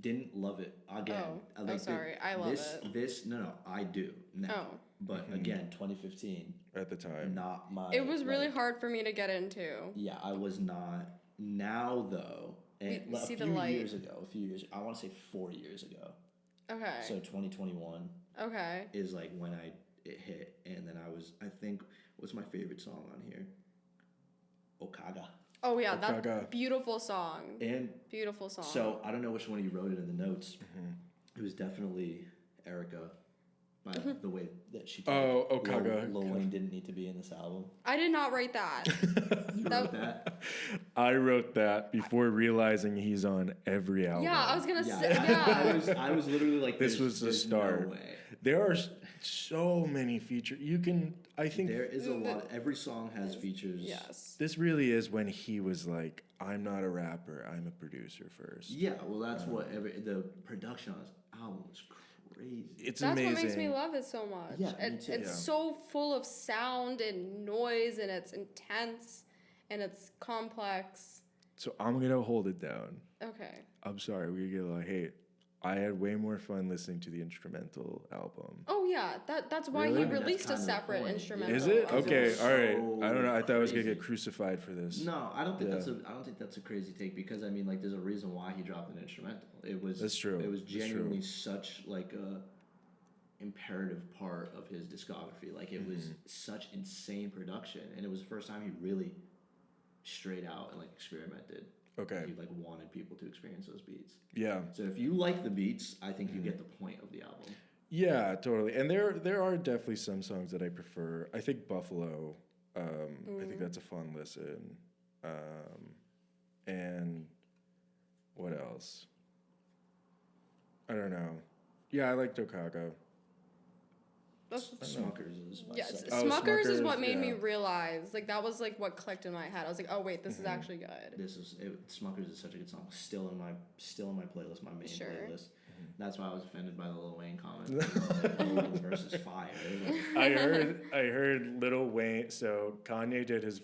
Didn't love it again. Oh. I Oh, like sorry. I love it. This no, I do. Now. Oh. But again, 2015, At the time. not my. It was really like- hard for me to get into. Yeah, I was not. Now though, and We a see the few light. years ago, I want to say 4 years ago. Okay. So 2021 Okay. is like when it hit, and then I think what's my favorite song on here? Okaga. Oh yeah, Gaga. that beautiful song. And Beautiful song. so I don't know which one you wrote it in the notes. It was definitely Erica, by the way that she. Oh, told Okaga. Lil Wayne didn't need to be in this album. I did not write that. You wrote that? I wrote that before realizing he's on every album. Yeah, I was gonna Yeah, say. Yeah. I was literally like, This there's- was the there's start. No way. There are so many features. I think There is a lot. Every song has features. Yes. this really is when he was like, I'm not a rapper, I'm a producer first. Yeah, well, that's what the production on this album was crazy. It's That's amazing. what makes me love it so much. Yeah, me too. It's Yeah. so full of sound and noise, and it's intense, and it's complex. So I'm gonna hold it down. Okay. I'm sorry, we get a lot of hate. I had way more fun listening to the instrumental album. Oh yeah, that's why Really? he I mean, that's released a kind of the separate point. instrumental. Is it? Because Okay, was alright. so I don't know. I thought I was gonna crazy. get crucified for this. No, I don't think Yeah. I don't think that's a crazy take because I mean, like, there's a reason why he dropped an instrumental. It was That's true. It was That's true. genuinely such like a imperative part of his discography. Like, it was such insane production, and it was the first time he really straight out and like experimented. Okay. He like wanted people to experience those beats. Yeah. So if you like the beats, I think you get the point of the album. Yeah, totally. And there are definitely some songs that I prefer. I think Buffalo, I think that's a fun listen. And what else? I don't know. Yeah, I like Okaka. That's Smuckers is my yeah. second. Oh, Smuckers is what Smuckers, made me yeah. realize like that was like what clicked in my head. I was like, oh wait, this is actually good. Smuckers is such a good song. Still in my playlist, my main Sure. playlist. That's why I was offended by the Lil Wayne comment. Lil Wayne versus Fire. I heard Lil Wayne. So Kanye did his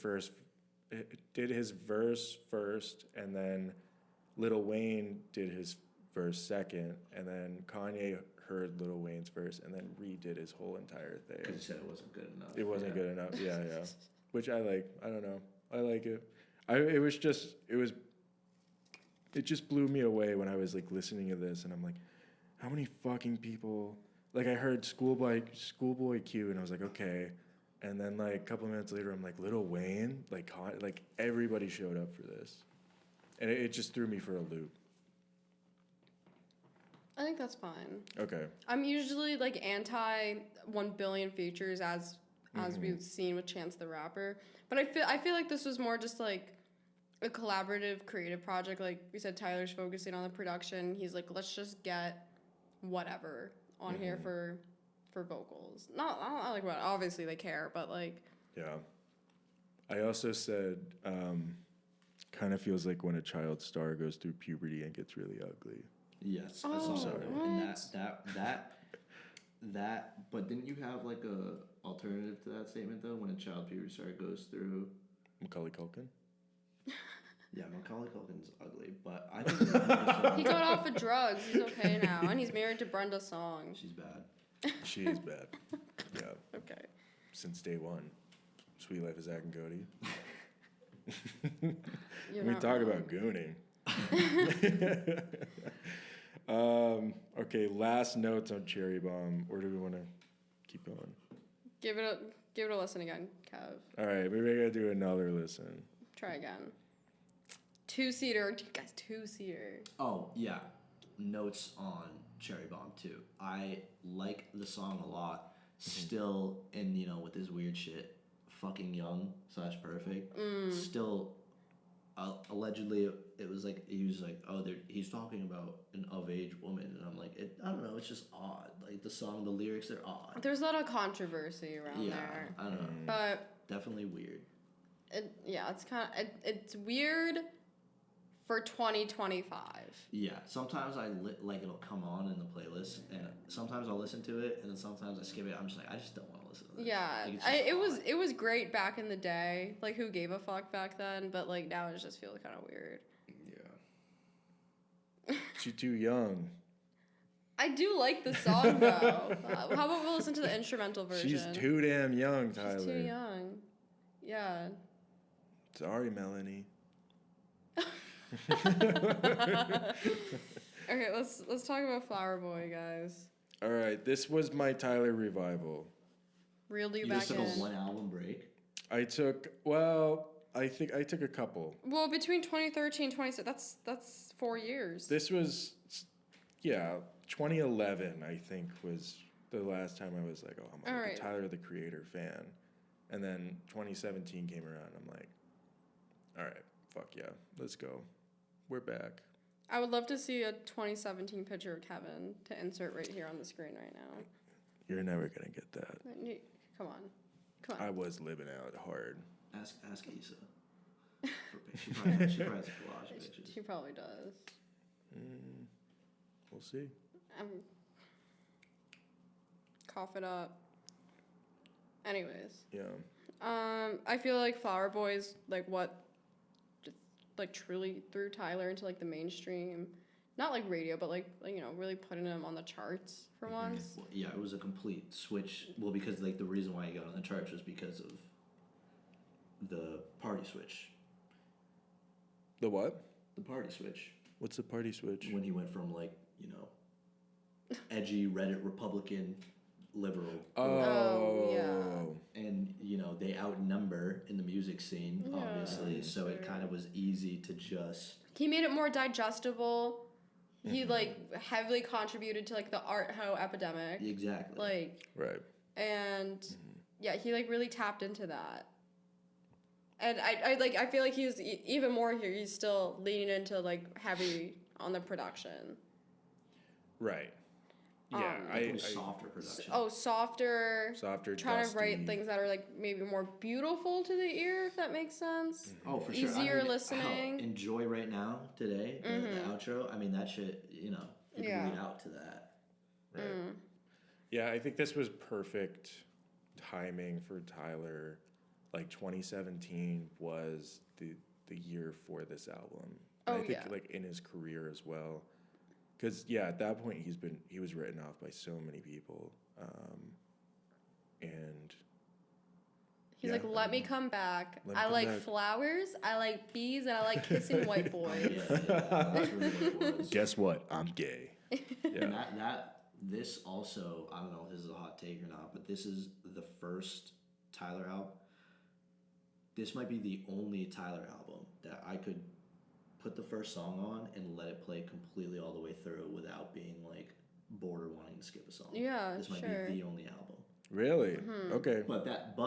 verse first, and then Lil Wayne did his verse second, and then Kanye heard Lil Wayne's verse and then redid his whole entire Because thing. he said it wasn't good enough. It wasn't Yeah. good enough. Yeah. Which I like. I don't know. I like it. It just blew me away when I was like listening to this, and I'm like, how many fucking people? Like I heard Schoolboy Q, and I was like, okay. And then like a couple of minutes later, I'm like, Lil Wayne, like everybody showed up for this, and it just threw me for a loop. I think that's fine. Okay. I'm usually like anti 1 billion features as we've seen with Chance the Rapper, but I feel like this was more just like a collaborative creative project. Like we said, Tyler's focusing on the production. He's like, let's just get whatever on here for vocals. Not like what obviously they care, but like Yeah. I also said, kind of feels like when a child star goes through puberty and gets really ugly. Yes, I Oh, saw sorry. that. And that. But didn't you have like a alternative to that statement though? When a child puberty star goes through. Macaulay Culkin. Yeah, Macaulay Culkin's ugly, but I think he got off of drugs. He's okay now, and he's married to Brenda Song. she's bad. She is bad. Yeah. Okay. Since day one. Sweet Life of Zack and Cody. You're We not talk wrong. about gooning. Okay, last notes on Cherry Bomb, or do we want to keep going? Give it a listen again, Kev. All right, maybe I gotta do another listen. Try again. 2-seater, guys. 2-seater. Oh yeah, notes on Cherry Bomb too. I like the song a lot. Still, and with his weird shit, fucking young / perfect. Still, allegedly it was like he was like, oh, he's talking about an of age woman, and I'm like, I don't know, it's just odd. Like the song, the lyrics, they're odd. There's a lot of controversy around Yeah, there, I don't know. but Definitely weird. it's kind of it's weird for 2025. Yeah, sometimes like it'll come on in the playlist, and sometimes I'll listen to it, and then sometimes I skip it. I'm just like, I just don't want to listen to this. Yeah, Like, it's just odd. it was great back in the day. Like who gave a fuck back then? But like now it just feels kind of weird. Yeah. She's too young. I do like the song though. How about we'll listen to the instrumental version? She's too damn young, Tyler. She's too young. Yeah. Sorry, Melanie. Okay, let's talk about Flower Boy, guys. All right, this was my Tyler revival. Reeled you You back just took in. a 1 album break. I think I took a couple. Well, between 2013 and 2016, that's 4 years. This was, 2011, I think, was the last time I was like, oh, I'm All like right. a Tyler, the Creator fan. And then 2017 came around, I'm like, all right, fuck yeah, let's go. We're back. I would love to see a 2017 picture of Kevin to insert right here on the screen right now. You're never going to get that. Come on. Come I on. was living out hard. Ask Issa. She probably has collage pictures. He probably does. We'll see. Cough it up. Anyways. Yeah. I feel like Flower Boy is like what like truly threw Tyler into like the mainstream, not like radio, but like really putting him on the charts for once. Well, yeah, it was a complete switch. Well, because like the reason why he got on the charts was because of the party switch. The what? The party switch. What's the party switch? When he went from like, edgy Reddit Republican liberal. Oh, yeah. And they outnumber in the music scene, Yeah, obviously. So it sure. kind of was easy to just He made it more digestible. He like heavily contributed to like the art hoe epidemic. exactly. Like Right. and yeah, he like really tapped into that. And I feel like he's even more here. He's still leaning into like heavy on the production. Right. Yeah, Definitely softer production. Softer. Softer, Trying to write dusty. things that are like maybe more beautiful to the ear, if that makes sense. Oh, for sure. Easier hell, listening. Enjoy Right Now today, the outro. I mean, that shit, you know, you Yeah. can lead out to that. Right. Yeah, I think this was perfect timing for Tyler. Like 2017 was the year for this album. And Oh, I think yeah. like in his career as well. Cuz yeah, at that point he was written off by so many people. And He's yeah, like, let me come back. Let me I come like back." flowers, I like bees, and I like kissing white boys. That's really what it was. guess what? I'm gay. Yeah. And this also, I don't know if this is a hot take or not, but this is the first Tyler album. This might be the only Tyler album that I could put the first song on and let it play completely all the way through without being like bored or wanting to skip a song. Yeah, This might sure. be the only album. Really? Okay. But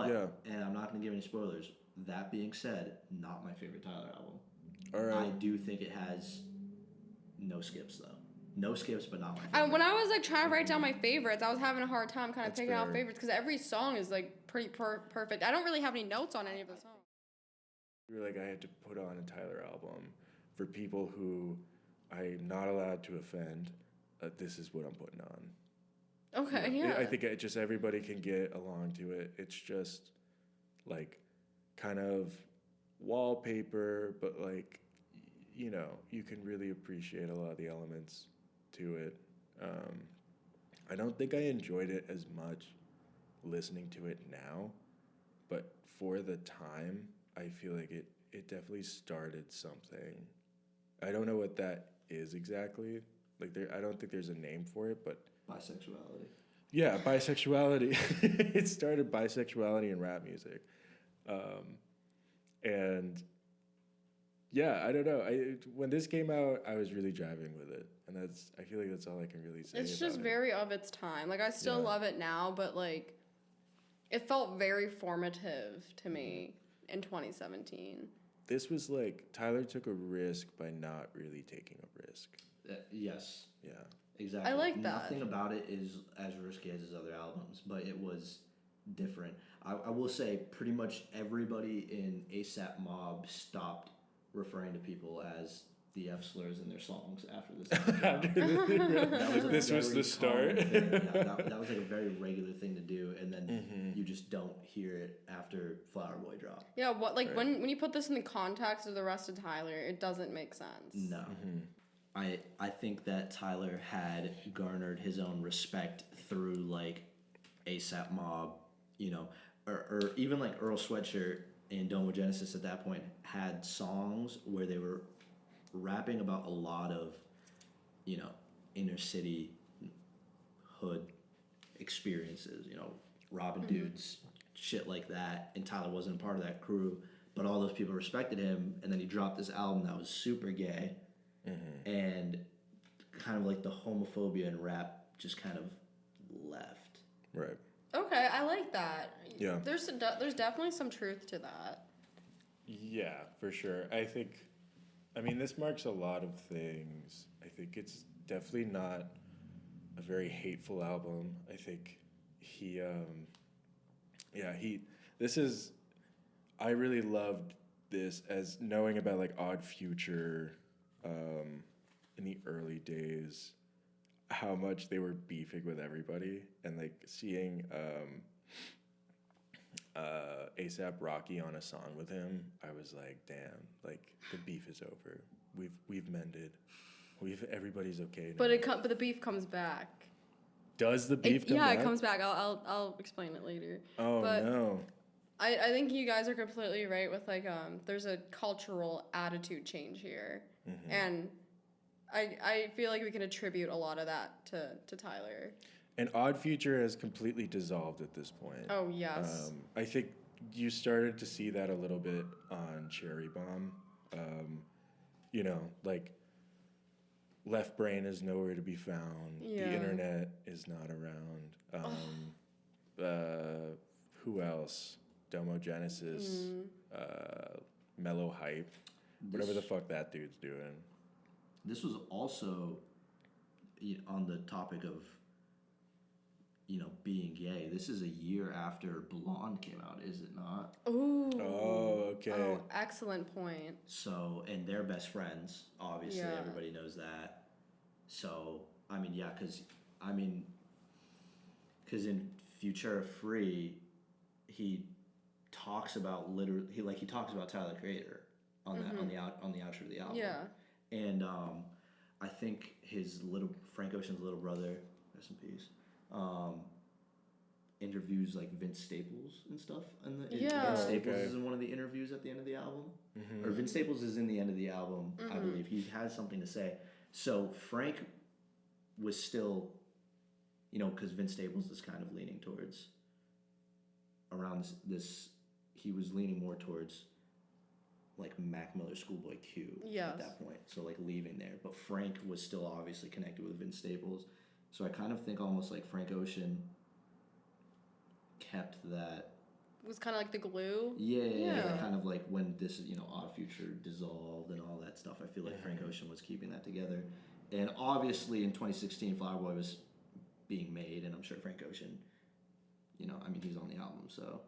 Yeah. and I'm not gonna give any spoilers. That being said, not my favorite Tyler album. All right. I do think it has no skips though. No skips, but not my favorite. When I was like trying to write down my favorites, I was having a hard time kind of That's picking out fair. favorites because every song is like pretty perfect. I don't really have any notes on any of the songs. You were like, I had to put on a Tyler album for people who I'm not allowed to offend. This is what I'm putting on. Okay, You know, yeah. I think it just everybody can get along to it. It's just like kind of wallpaper, but like, you know, you can really appreciate a lot of the elements to it. I don't think I enjoyed it as much listening to it now, but for the time, I feel like it definitely started something. I don't know what that is exactly. Like I don't think there's a name for it, but Bisexuality. yeah, bisexuality. It started bisexuality in rap music, and yeah, I don't know. When this came out, I was really driving with it, and I feel like that's all I can really say. It's just about very of its time. Like I still Yeah. love it now, but like it felt very formative to me in 2017. This was like Tyler took a risk by not really taking a risk. Yes, Yeah. exactly. I like that. Nothing about it is as risky as his other albums, but it was different. I will say pretty much everybody in ASAP Mob stopped referring to people as the F slurs in their songs after this. album. That was a This was very the start. common thing. Yeah, that was like a very regular thing to do, and then you just don't hear it after Flower Boy dropped. Yeah, what like Right. when you put this in the context of the rest of Tyler, it doesn't make sense. No. I think that Tyler had garnered his own respect through like ASAP Mob, you know, or even like Earl Sweatshirt and Domo Genesis at that point had songs where they were rapping about a lot of, you know, inner city hood experiences, you know, robbing dudes, shit like that. And Tyler wasn't a part of that crew, but all those people respected him. And then he dropped this album that was super gay. And kind of like the homophobia in rap just kind of left. Right. Okay, I like that. Yeah. There's definitely some truth to that. Yeah, for sure. I mean, this marks a lot of things. I think it's definitely not a very hateful album. I think I really loved this as knowing about like Odd Future in the early days, how much they were beefing with everybody, and like seeing ASAP Rocky on a song with him, I was like, damn, like the beef is over. We've mended. Everybody's okay now. But the beef comes back. Does the beef come back? It comes back. I'll explain it later. Oh but no. I think you guys are completely right with like there's a cultural attitude change here, and I feel like we can attribute a lot of that to Tyler. And Odd Future has completely dissolved at this point. Oh yes. I think you started to see that a little bit on Cherry Bomb. You know, like Left Brain is nowhere to be found. Yeah. The internet is not around. Who else? Domo Genesis, Mellow Hype, whatever the fuck that dude's doing. This was also on the topic of, being gay. This is a year after Blonde came out, is it not? Ooh. Oh, okay. Oh, excellent point. So, and they're best friends. Obviously, Yeah. everybody knows that. So, because in Futura Free, he talks about he talks about Tyler the Creator on that on the outro of the album. Yeah. And I think Frank Ocean's little brother, rest in peace, interviews like Vince Staples and stuff. Yeah. Vince Staples Okay. is in one of the interviews at the end of the album. Or Vince Staples is in the end of the album, I believe. He has something to say. So Frank was still, because Vince Staples is kind of leaning towards, around this, he was leaning more towards like Mac Miller Schoolboy Q Yes. at that point. So like leaving there. But Frank was still obviously connected with Vince Staples. So I kind of think almost like Frank Ocean kept that. It was kind of like the glue. Yeah. Kind of like when this, Odd Future dissolved and all that stuff. I feel like Frank Ocean was keeping that together. And obviously in 2016, Flower Boy was being made, and I'm sure Frank Ocean, he's on the album, so.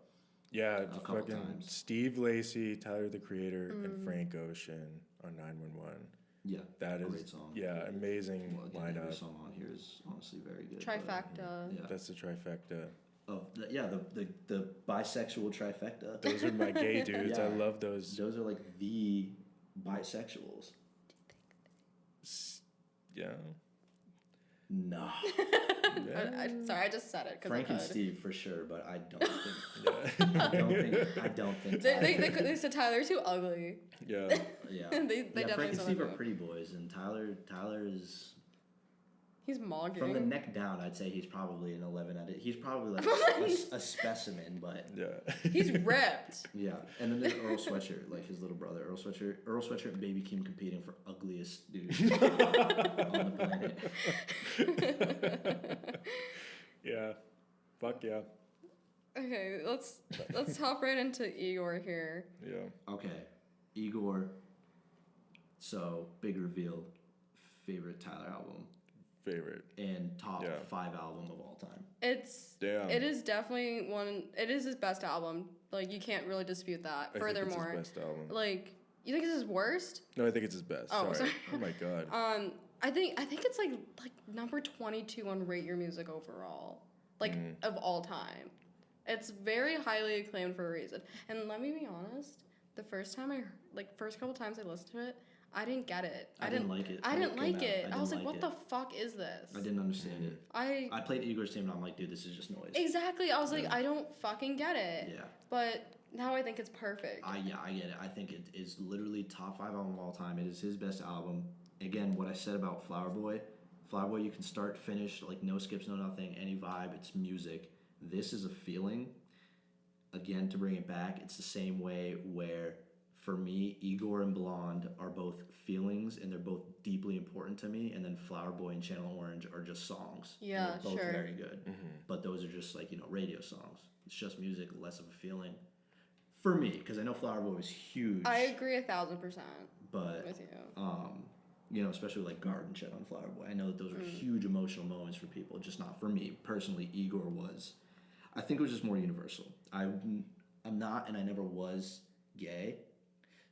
Yeah, couple fucking times. Steve Lacy, Tyler the Creator, and Frank Ocean on 911. Yeah, That is great song. Yeah, amazing Well, again, every lineup. song on here is honestly very good. but, Trifecta. yeah. That's the trifecta. The bisexual trifecta. Those are my gay dudes. I Yeah. love those. Those are like the bisexuals. Yeah. No. Sorry, I just said it because Frank I and could. Steve for sure, but I don't think. Yeah. I don't think. They said Tyler too ugly. Yeah. Yeah. They Frank definitely and said Steve that are too. pretty boys, and Tyler is He's mogging. from the neck down. I'd say he's probably an 11 out of. He's probably like a specimen, but Yeah. He's ripped. yeah. And then there's Earl Sweatshirt, like his little brother, Earl Sweatshirt and Baby Keem competing for ugliest dude on the planet. Yeah. Fuck yeah. Okay, let's hop right into Igor here. Yeah. Okay, Igor. So big reveal, favorite Tyler album Favorite. and top Yeah. 5 album of all time. Damn. It is definitely it is his best album. Like you can't really dispute that. I Furthermore, think it's his best album. like you think it's his worst? No, I think it's his best. Oh, sorry. Oh my god. I think it's like number 22 on Rate Your Music overall, like of all time. It's very highly acclaimed for a reason. And let me be honest, the first couple times I listened to it, I didn't get it. I didn't like it I when it didn't came like out. it. I I was didn't like, like what it. the fuck is this? I didn't understand it. I played Igor's team and I'm like, dude, this is just noise. Exactly. I was like, I don't fucking get it. Yeah. But now I think it's perfect. I get it. I think it is literally top 5 album of all time. It is his best album. Again, what I said about Flower Boy, you can start, finish, like no skips, no nothing, any vibe. It's music. This is a feeling. Again, to bring it back, it's the same way where, for me, Igor and Blonde are both feelings and they're both deeply important to me. And then Flower Boy and Channel Orange are just songs. And Yeah, they're both sure. very good. But those are just like, radio songs. It's just music, less of a feeling. For me, because I know Flower Boy was huge. I agree 1,000% But with you. especially like Garden Shed on Flower Boy. I know that those were huge emotional moments for people, just not for me. Personally, Igor was, I think it was just more universal. I'm not, and I never was gay.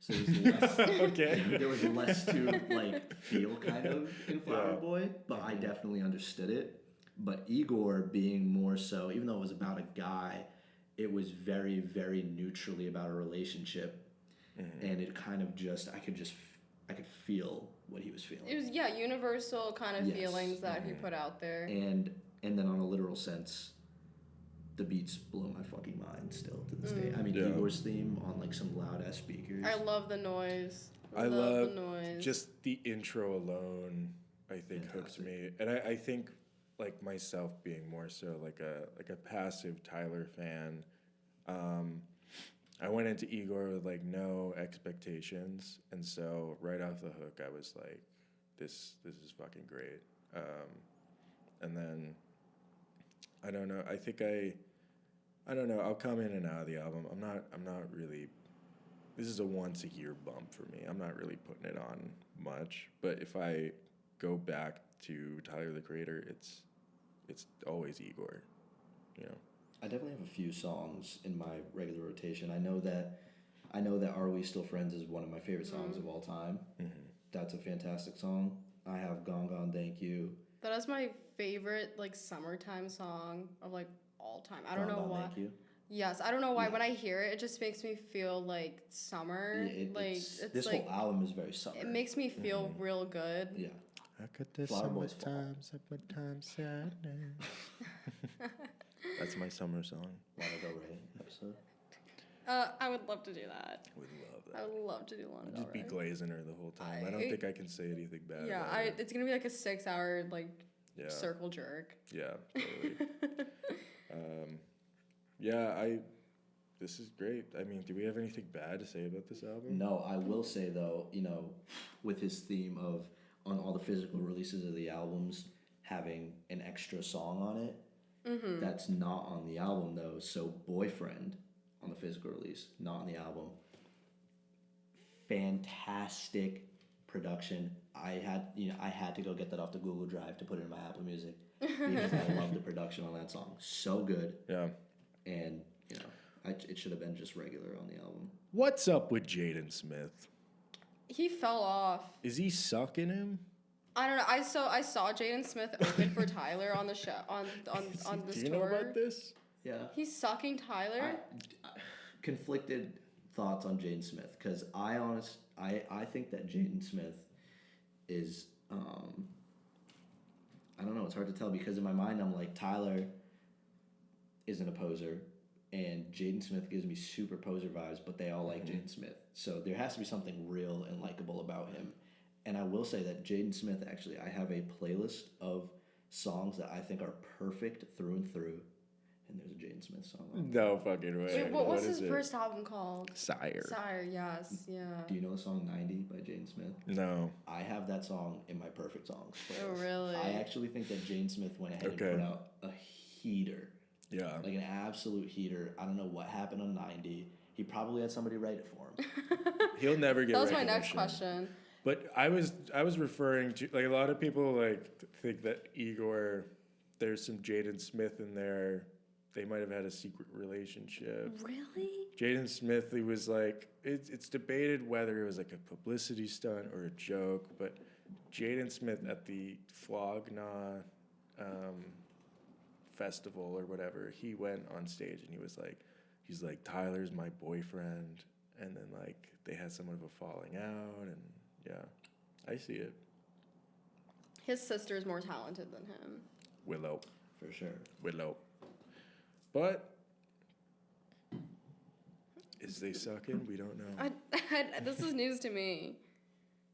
So there was less, Okay. there was less to like feel kind of in Flower Yeah. Boy, but I definitely understood it. But Igor being more so, even though it was about a guy, it was very, very neutrally about a relationship. And it kind of just, I could feel what he was feeling. It was universal kind of Yes. feelings that he put out there. And then on a literal sense, the beats blow my fucking mind still to this day. I mean, Yeah. Igor's theme on like some loud ass speakers. I love the noise. I the love noise. just the intro alone. I think hooked Fantastic. me, and I think like myself being more so like a passive Tyler fan. I went into Igor with like no expectations, and so right off the hook, I was like, "This is fucking great." And then I don't know. I think I don't know. I'll come in and out of the album. I'm not really. This is a once a year bump for me. I'm not really putting it on much. But if I go back to Tyler the Creator, it's always Igor. You know. I definitely have a few songs in my regular rotation. I know that Are We Still Friends is one of my favorite songs of all time. Mm-hmm. That's a fantastic song. I have Gone Gone Thank You. That is my favorite like summertime song of like all time. I don't Gone know Gone why. Thank You. Yes, I don't know why. Yeah. When I hear it, it just makes me feel like summer. Yeah, it's this like whole album is very summer. it makes me feel real good. Yeah. I got this Flower Boys Fall. summertime sadness. That's my summer song. Lana Del Rey episode. I would love to do that. Would love I that. would love to do Lana Del Just be Rey. glazing her the whole time. I don't think I can say anything bad. Yeah, about her. it's gonna be like a 6-hour like Yeah. circle jerk. Yeah, totally. This is great. I mean, do we have anything bad to say about this album? No, I will say though, with his theme of on all the physical releases of the albums having an extra song on it, that's not on the album though. So Boyfriend on the physical release, not on the album. Fantastic production. I had to go get that off the Google Drive to put it in my Apple Music because I love the production on that song. So good, Yeah. and it should have been just regular on the album. What's up with Jaden Smith? He fell off. Is he sucking him? I don't know. I saw Jaden Smith open for Tyler on the show on this Do you tour. know about this? Yeah. He's sucking Tyler. Conflicted thoughts on Jaden Smith because I think that Jaden Smith is I don't know, it's hard to tell because in my mind I'm like Tyler isn't a poser and Jaden Smith gives me super poser vibes, but they all like Jaden Smith, so there has to be something real and likable about him. And I will say that Jaden Smith, actually, I have a playlist of songs that I think are perfect through and through. And there's a Jaden Smith song on it. No fucking way. Wait, what was is his it? first album called? Sire. Sire, yes, yeah. Do you know the song 90 by Jaden Smith? No. I have that song in my perfect songs Oh, playlist. really? I actually think that Jaden Smith went ahead Okay. and put out a heater. Yeah. Like an absolute heater. I don't know what happened on 90. He probably had somebody write it for him. He'll never get That was my next recognition. question. But I was referring to, like, a lot of people like think that Igor, there's some Jaden Smith in there. They might have had a secret relationship. Really? Jaden Smith, he was like, it's debated whether it was like a publicity stunt or a joke, but Jaden Smith at the Flog Gnaw festival or whatever, he went on stage and he's like, Tyler's my boyfriend, and then like they had somewhat of a falling out, and yeah, I see it. His sister's more talented than him. Willow. For sure. But is they sucking? We don't know. This is news to me.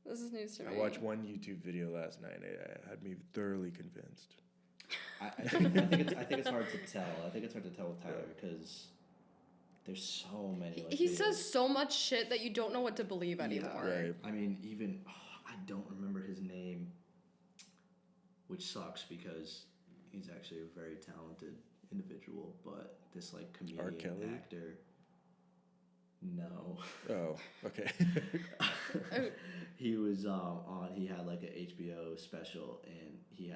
I watched one YouTube video last night. It had me thoroughly convinced. I think it's hard to tell. I think it's hard to tell with Tyler because there's so many. Like, He videos. says so much shit that you don't know what to believe anymore. Right. I mean, even I don't remember his name, which sucks because he's actually a very talented individual. But this like R. comedian Kelly? actor, no. Oh, okay. He was on. He had like an HBO special, and he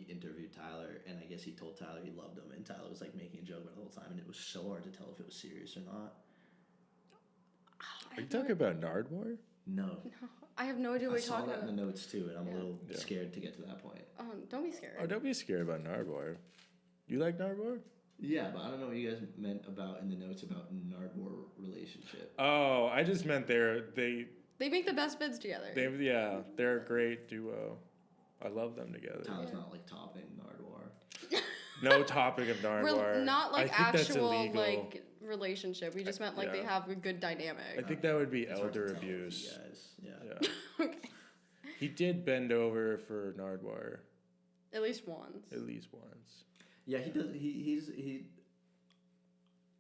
interviewed Tyler, and I guess he told Tyler he loved him, and Tyler was like making a joke about it the whole time, and it was so hard to tell if it was serious or not. Are you talking about Nardwuar? No. I have no idea what I you're saw talking that in about. the notes too, and I'm a little Yeah. scared to get to that point. Don't be scared. Oh, don't be scared about Nardwuar. You like Nardwuar? Yeah, but I don't know what you guys meant about in the notes about Nardwuar relationship. Oh, I just meant they They make the best bids together. they're a great duo. I love them together. Tyler's not like topping Nardwuar. No topic of Nardwuar. Not like I think that's actual illegal. like relationship. We just meant like they Yeah. have a good dynamic. I think that would be It's hard to elder tell with you abuse. guys. Yeah. Yeah. Okay. He did bend over for Nardwuar At least once. at least once. Yeah, he does.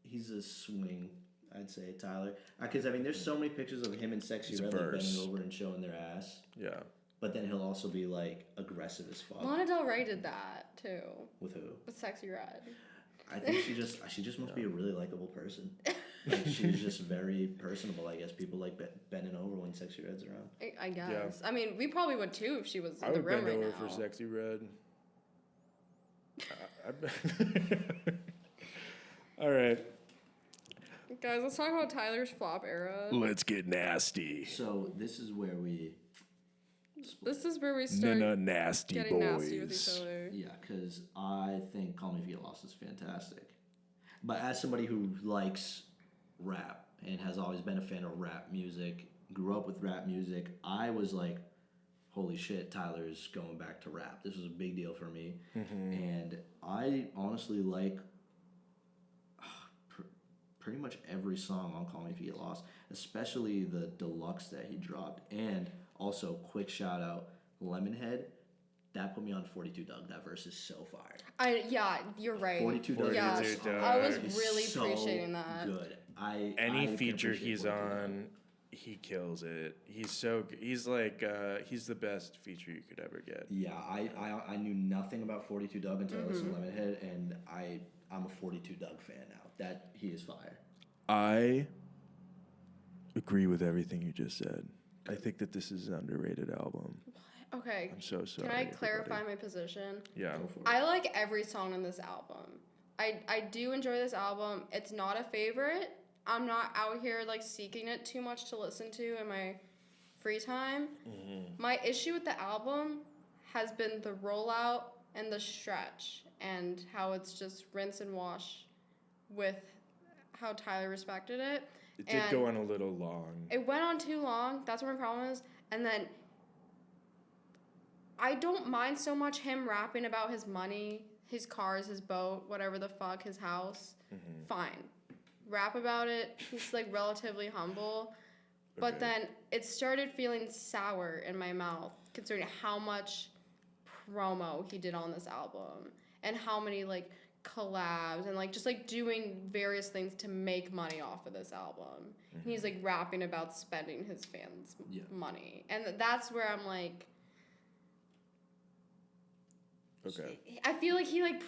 He's a swing, I'd say, Tyler. Because I mean, there's so many pictures of him and Sexy He's a Red like, verse. bending over and showing their ass. Yeah. But then he'll also be like aggressive as fuck. Lana Del Rey did that too With who? with Sexy Red. I think she just must be a really likable person. Like, she's just very personable. I guess people like bending over when Sexy Red's around. I guess. I mean, we probably would too if she was in I the would room bend right over now. for Sexy Red. All right. Guys, let's talk about Tyler's flop era. Let's get nasty. So this is where we, This is where we start Nasty getting boys. nasty with each other. yeah, because I think Call Me If You Get Lost is fantastic. But as somebody who likes rap and has always been a fan of rap music, grew up with rap music, I was like, holy shit, Tyler's going back to rap. This was a big deal for me. And I honestly like pretty much every song on Call Me If You Get Lost, especially the deluxe that he dropped. And also, quick shout out, Lemonhead. That put me on 42 Doug. That verse is so fire. Yeah, you're right. 42 Doug. Yeah, 42 Doug. I was is really so appreciating that. Good. I Any can feature appreciate he's 42 Doug. on, he kills it. He's so he's like he's the best feature you could ever get. Yeah, I knew nothing about 42 Doug until I listened to Lemonhead, and I'm a 42 Doug fan now. That he is fire. I agree with everything you just said. I think that this is an underrated album. Okay. I'm so sorry. Can I everybody. clarify my position? Yeah. Go for it. I like every song on this album. I do enjoy this album. It's not a favorite. I'm not out here like seeking it too much to listen to in my free time. My issue with the album has been the rollout and the stretch and how it's just rinse and wash with how Tyler respected it. It did go on a little long. It went on too long. That's what my problem is. And then I don't mind so much him rapping about his money, his cars, his boat, whatever the fuck, his house. Fine. Rap about it. He's like relatively humble. But Okay. then it started feeling sour in my mouth considering how much promo he did on this album and how many like collabs and like just like doing various things to make money off of this album. And he's like rapping about spending his fans' Yeah. money. And that's where I'm like, Okay. I feel like he like,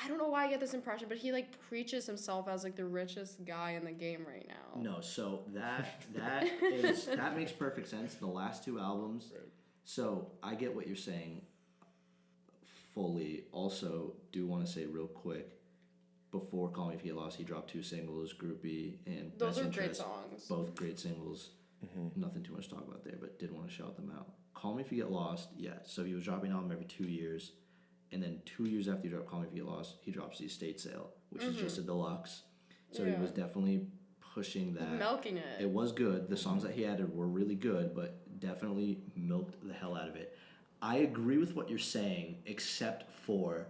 I don't know why I get this impression, but he like preaches himself as like the richest guy in the game right now. No, so that makes perfect sense. The last two albums. Right. So I get what you're saying fully. Also, do want to say real quick, before Call Me If You Get Lost, he dropped 2 singles, Groupie and Those Best are great Interest. songs. Both great singles. Nothing too much to talk about there, but did want to shout them out. Call Me If You Get Lost, yeah. So he was dropping an album every 2 years. And then 2 years after he dropped Call Me If You Get Lost, he drops the Estate Sale, which is just a deluxe. So he Yeah. was definitely pushing that. Milking it. It was good. The songs that he added were really good, but definitely milked the hell out of it. I agree with what you're saying, except for,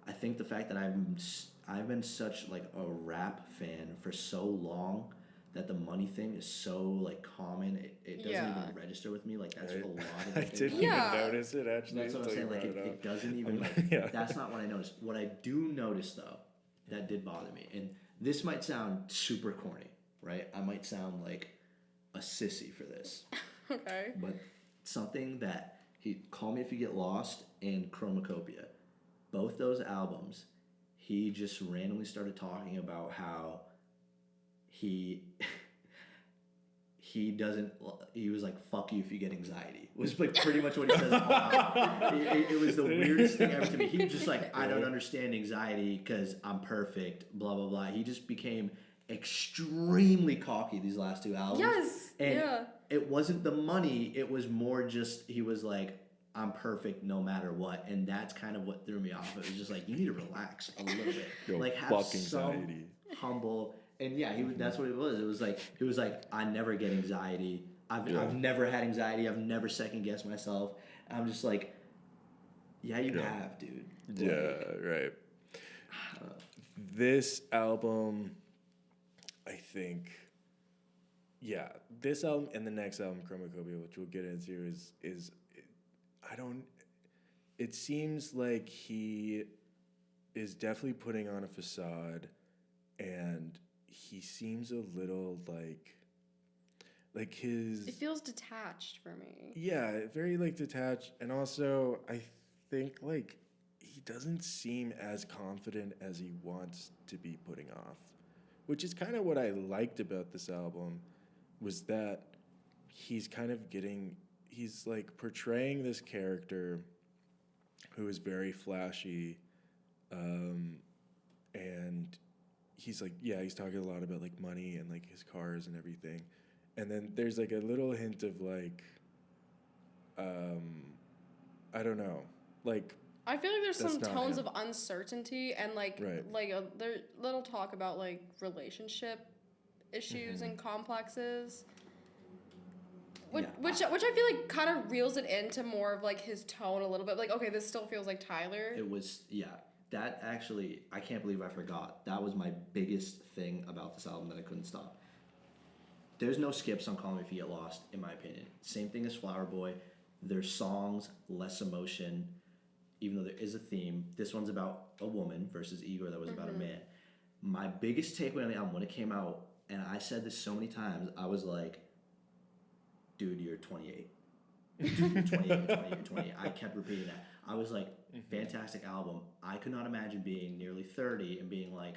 I think the fact that I've been such like a rap fan for so long that the money thing is so like common. It doesn't Yeah. even register with me. Like that's Right. what a lot of I it is. didn't Yeah. even notice it actually. That's what I'm until saying. you Like brought it up. doesn't even like Yeah. that's not what I noticed. What I do notice though, that did bother me, and this might sound super corny, right? I might sound like a sissy for this, Okay. but something that he Call Me If You Get Lost and Chromacopia, both those albums, he just randomly started talking about how he he was like, fuck you if you get anxiety, was like pretty much what he says. It was the weirdest thing ever to me. He was just like, I don't understand anxiety because I'm perfect, blah blah blah. He just became extremely cocky these last 2 albums. Yes. And Yeah. it wasn't the money, it was more just he was like, I'm perfect no matter what. And that's kind of what threw me off. It was just like, you need to relax a little bit. Yo, like have fuck some anxiety. humble, and yeah, that's what it was. It was like I never get anxiety. I've never had anxiety. I've never second guessed myself. I'm just like, yeah, you have, dude. Yeah, right. This album, I think, yeah, this album and the next album, Chromacopia, which we'll get into, is I don't. It seems like he is definitely putting on a facade, and he seems a little like his. It feels detached for me. Yeah, very like detached, and also I think like he doesn't seem as confident as he wants to be putting off, which is kind of what I liked about this album, was that he's like portraying this character who is very flashy, and he's like, yeah, he's talking a lot about like money and like his cars and everything. And then there's like a little hint of like, I don't know, like, I feel like there's That's some not tones him. of uncertainty and like Right. there little talk about like relationship issues and complexes. Which Yeah. which I feel like kind of reels it into more of like his tone a little bit. Like, okay, this still feels like Tyler. It was, yeah. That actually, I can't believe I forgot. That was my biggest thing about this album that I couldn't stop. There's no skips on Call Me If You Get Lost, in my opinion. Same thing as Flower Boy. There's songs, less emotion, even though there is a theme. This one's about a woman versus Igor that was about a man. My biggest takeaway on the album when it came out, and I said this so many times, I was like, dude, you're 28. Dude, you're 28, you're 28, you're 28. I kept repeating that. I was like, fantastic album. I could not imagine being nearly 30 and being like,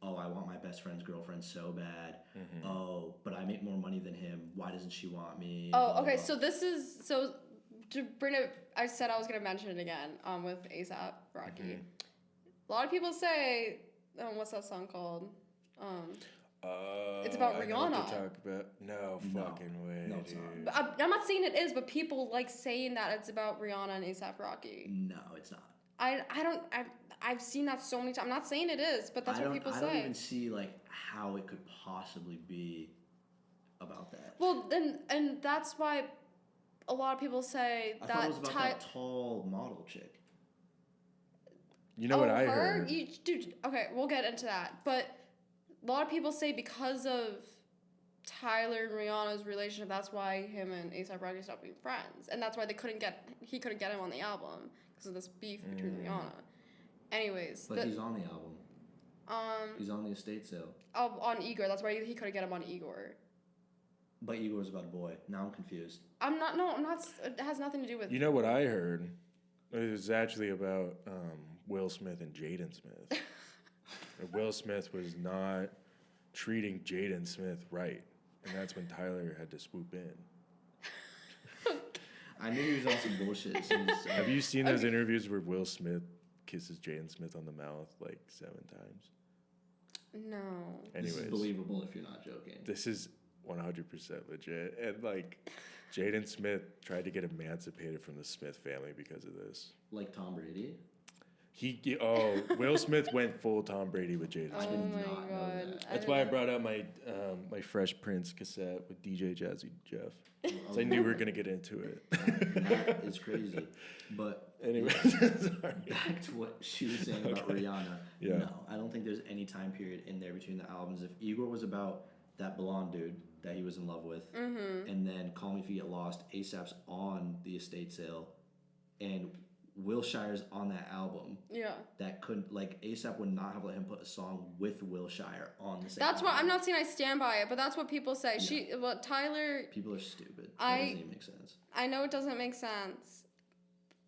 oh, I want my best friend's girlfriend so bad. Oh, but I make more money than him. Why doesn't she want me? Oh, Blah, okay. blah. So this is so to bring it. I said I was gonna mention it again. With ASAP Rocky. A lot of people say, what's that song called? It's about I know what Rihanna. to talk about. No No. fucking way, No, it's dude. not. But I'm not saying it is, but people like saying that it's about Rihanna and ASAP Rocky. No, it's not. I've seen that so many times. I'm not saying it is, but that's what people I say. don't even see like how it could possibly be about that. Well, and that's why a lot of people say I that thought it was about that tall model chick. You know what I her? heard? Dude, okay, we'll get into that. But a lot of people say because of Tyler and Rihanna's relationship, that's why him and A$AP Rocky stopped being friends, and that's why he couldn't get him on the album because of this beef between Rihanna. Anyways, But he's on the album. He's on the estate sale. on Igor. That's why he couldn't get him on Igor. But Igor's about a boy. Now I'm confused. I'm not. It has nothing to do with. You know what I heard? It was actually about Will Smith and Jaden Smith. And Will Smith was not treating Jaden Smith right, and that's when Tyler had to swoop in. I knew he was on some bullshit. Since, Have you seen those interviews where Will Smith kisses Jaden Smith on the mouth like 7 times? No. This is Anyways, believable if you're not joking. this is 100% legit, and like Jaden Smith tried to get emancipated from the Smith family because of this. Like Tom Brady. Will Smith went full Tom Brady with Jaden Oh Smith. my not know god. that. That's why I brought out my my Fresh Prince cassette with DJ Jazzy Jeff. So I knew we were gonna get into it. That is crazy. But Anyway, sorry. back to what she was saying about Rihanna. Yeah. No, I don't think there's any time period in there between the albums. If Igor was about that blonde dude that he was in love with, and then Call Me If You Get Lost, ASAP's on the estate sale, and Wilshire's on that album. Yeah. That couldn't, like, ASAP would not have let him put a song with Wilshire on the same That's why album. I'm not saying I stand by it, but that's what people say. Tyler. People are stupid. I- That doesn't even make sense. I know it doesn't make sense.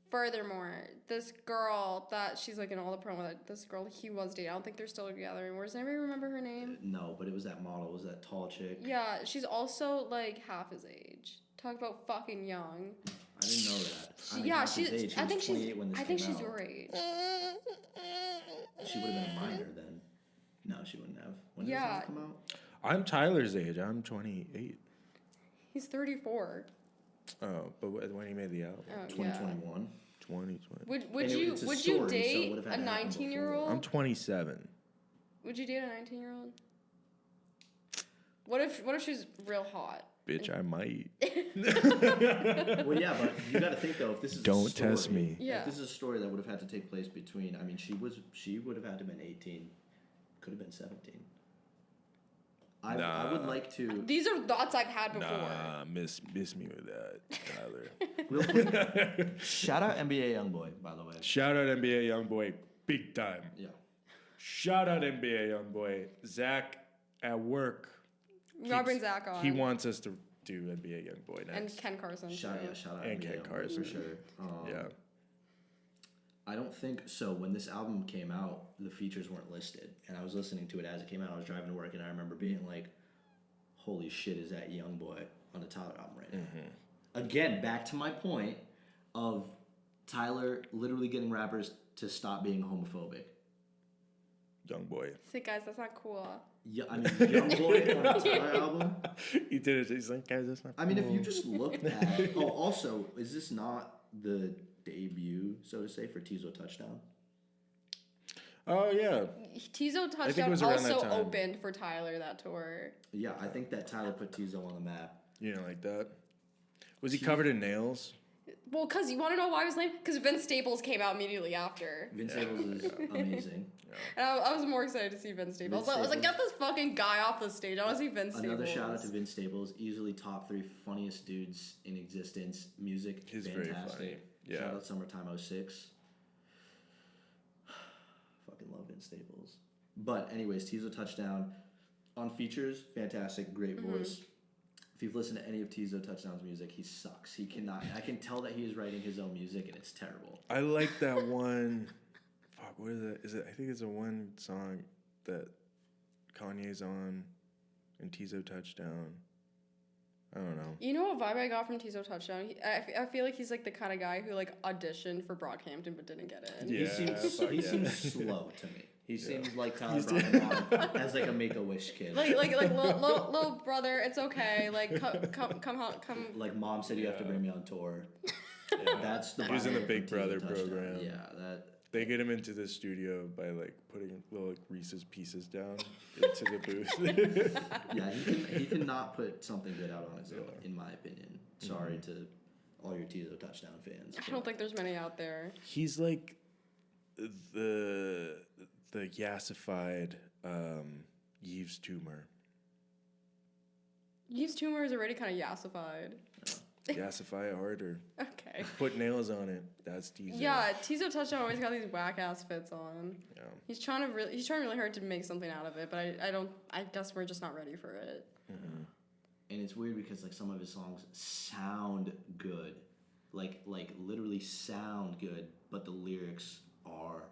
Furthermore, this girl that she's like in all the promo, that this girl he was dating, I don't think they're still together anymore. Does anybody remember her name? No, but it was that model. It was that tall chick. Yeah, she's also like half his age. Talk about fucking young. I didn't know that. I mean, Yeah, half his she's. age. He I was think 28 she's. when this I think came she's out. your age. She would have been a minor then. No, she wouldn't have. When did Yeah. this album come out? I'm Tyler's age. I'm 28. He's 34. Oh, but when he made the album, Oh, yeah. 2021. 2020. Would And you it's a would story, you so it date would've a had to happen 19-year-old? I'm 27. Would you date a 19-year-old? What if she's real hot? Bitch, I might. Well, yeah, but you got to think though. If this is Don't a story, test me. Yeah. If this is a story that would have had to take place between, I mean, she would have had to have been 18, could have been 17. I would like to. These are thoughts I've had before. Nah, miss me with that, Tyler. Real quick, shout out NBA YoungBoy, by the way. Shout out NBA YoungBoy, big time. Yeah. Shout out NBA YoungBoy. Zach at work. We gotta bring Zach on. He wants us to do NBA YoungBoy and next. Ken Carson. Shout too. out And NBA Ken YoungBoy Carson. for sure. Yeah. I don't think so. When this album came out, the features weren't listed, and I was listening to it as it came out. I was driving to work, and I remember being like, "Holy shit, is that YoungBoy on the Tyler album right now?" Again, back to my point of Tyler literally getting rappers to stop being homophobic. Young boy. Say, guys, that's not cool. Yeah, I mean, YoungBoy on the Tyler album. He did it. He's like, guys, that's not. I mean, if you just looked at. Oh, also, is this not the debut, so to say, for Tizo Touchdown? Oh yeah. Tizo it Touchdown was around that also time. opened for Tyler that tour. Yeah, I think that Tyler put Tizo on the map. You didn't like that? Was he covered in nails? Well, because you want to know why I was lame? Because Vince Staples came out immediately after. Vince Staples is amazing. And I was more excited to see Vince Staples. Vince I was like, Staples. get this fucking guy off the stage. I want to see Vince Another Staples. shout out to Vince Staples, easily top 3 funniest dudes in existence. Music, He's fantastic. very funny. Yeah. Shout out Summertime 06. Fucking love Vince Staples. But anyways, Tizo Touchdown on features, fantastic, great voice. If you've listened to any of Tizo Touchdown's music, he sucks. He cannot. I can tell that he is writing his own music, and it's terrible. I like that one. Fuck, what is it? Is it? I think it's a one song that Kanye's on, and Tizo Touchdown. I don't know. You know what vibe I got from Tizo Touchdown? I feel like he's like the kind of guy who like auditioned for Brockhampton but didn't get in. Yeah, He seems fuck he yeah. seems slow to me. He seems like Tyler brought him on as like a Make-A-Wish kid. Like little brother, it's okay. Like come. Like mom said, you have to bring me on tour. That's the. He was in the vibe Big from Tizo Brother Touchdown. program. Yeah, that. They get him into the studio by like putting little like Reese's Pieces down into the booth. Yeah, he cannot put something good out on his own, in my opinion. Sorry to all your Tizo Touchdown fans. I don't think there's many out there. He's like the yassified Yves Tumor. Yves Tumor is already kind of yassified. Yassify it harder. Okay. Put nails on it. That's Tizo. Yeah, Tizo Touchdown always got these whack ass fits on. Yeah. He's trying really hard to make something out of it, but I guess we're just not ready for it. And it's weird because like some of his songs sound good, like literally sound good, but the lyrics are.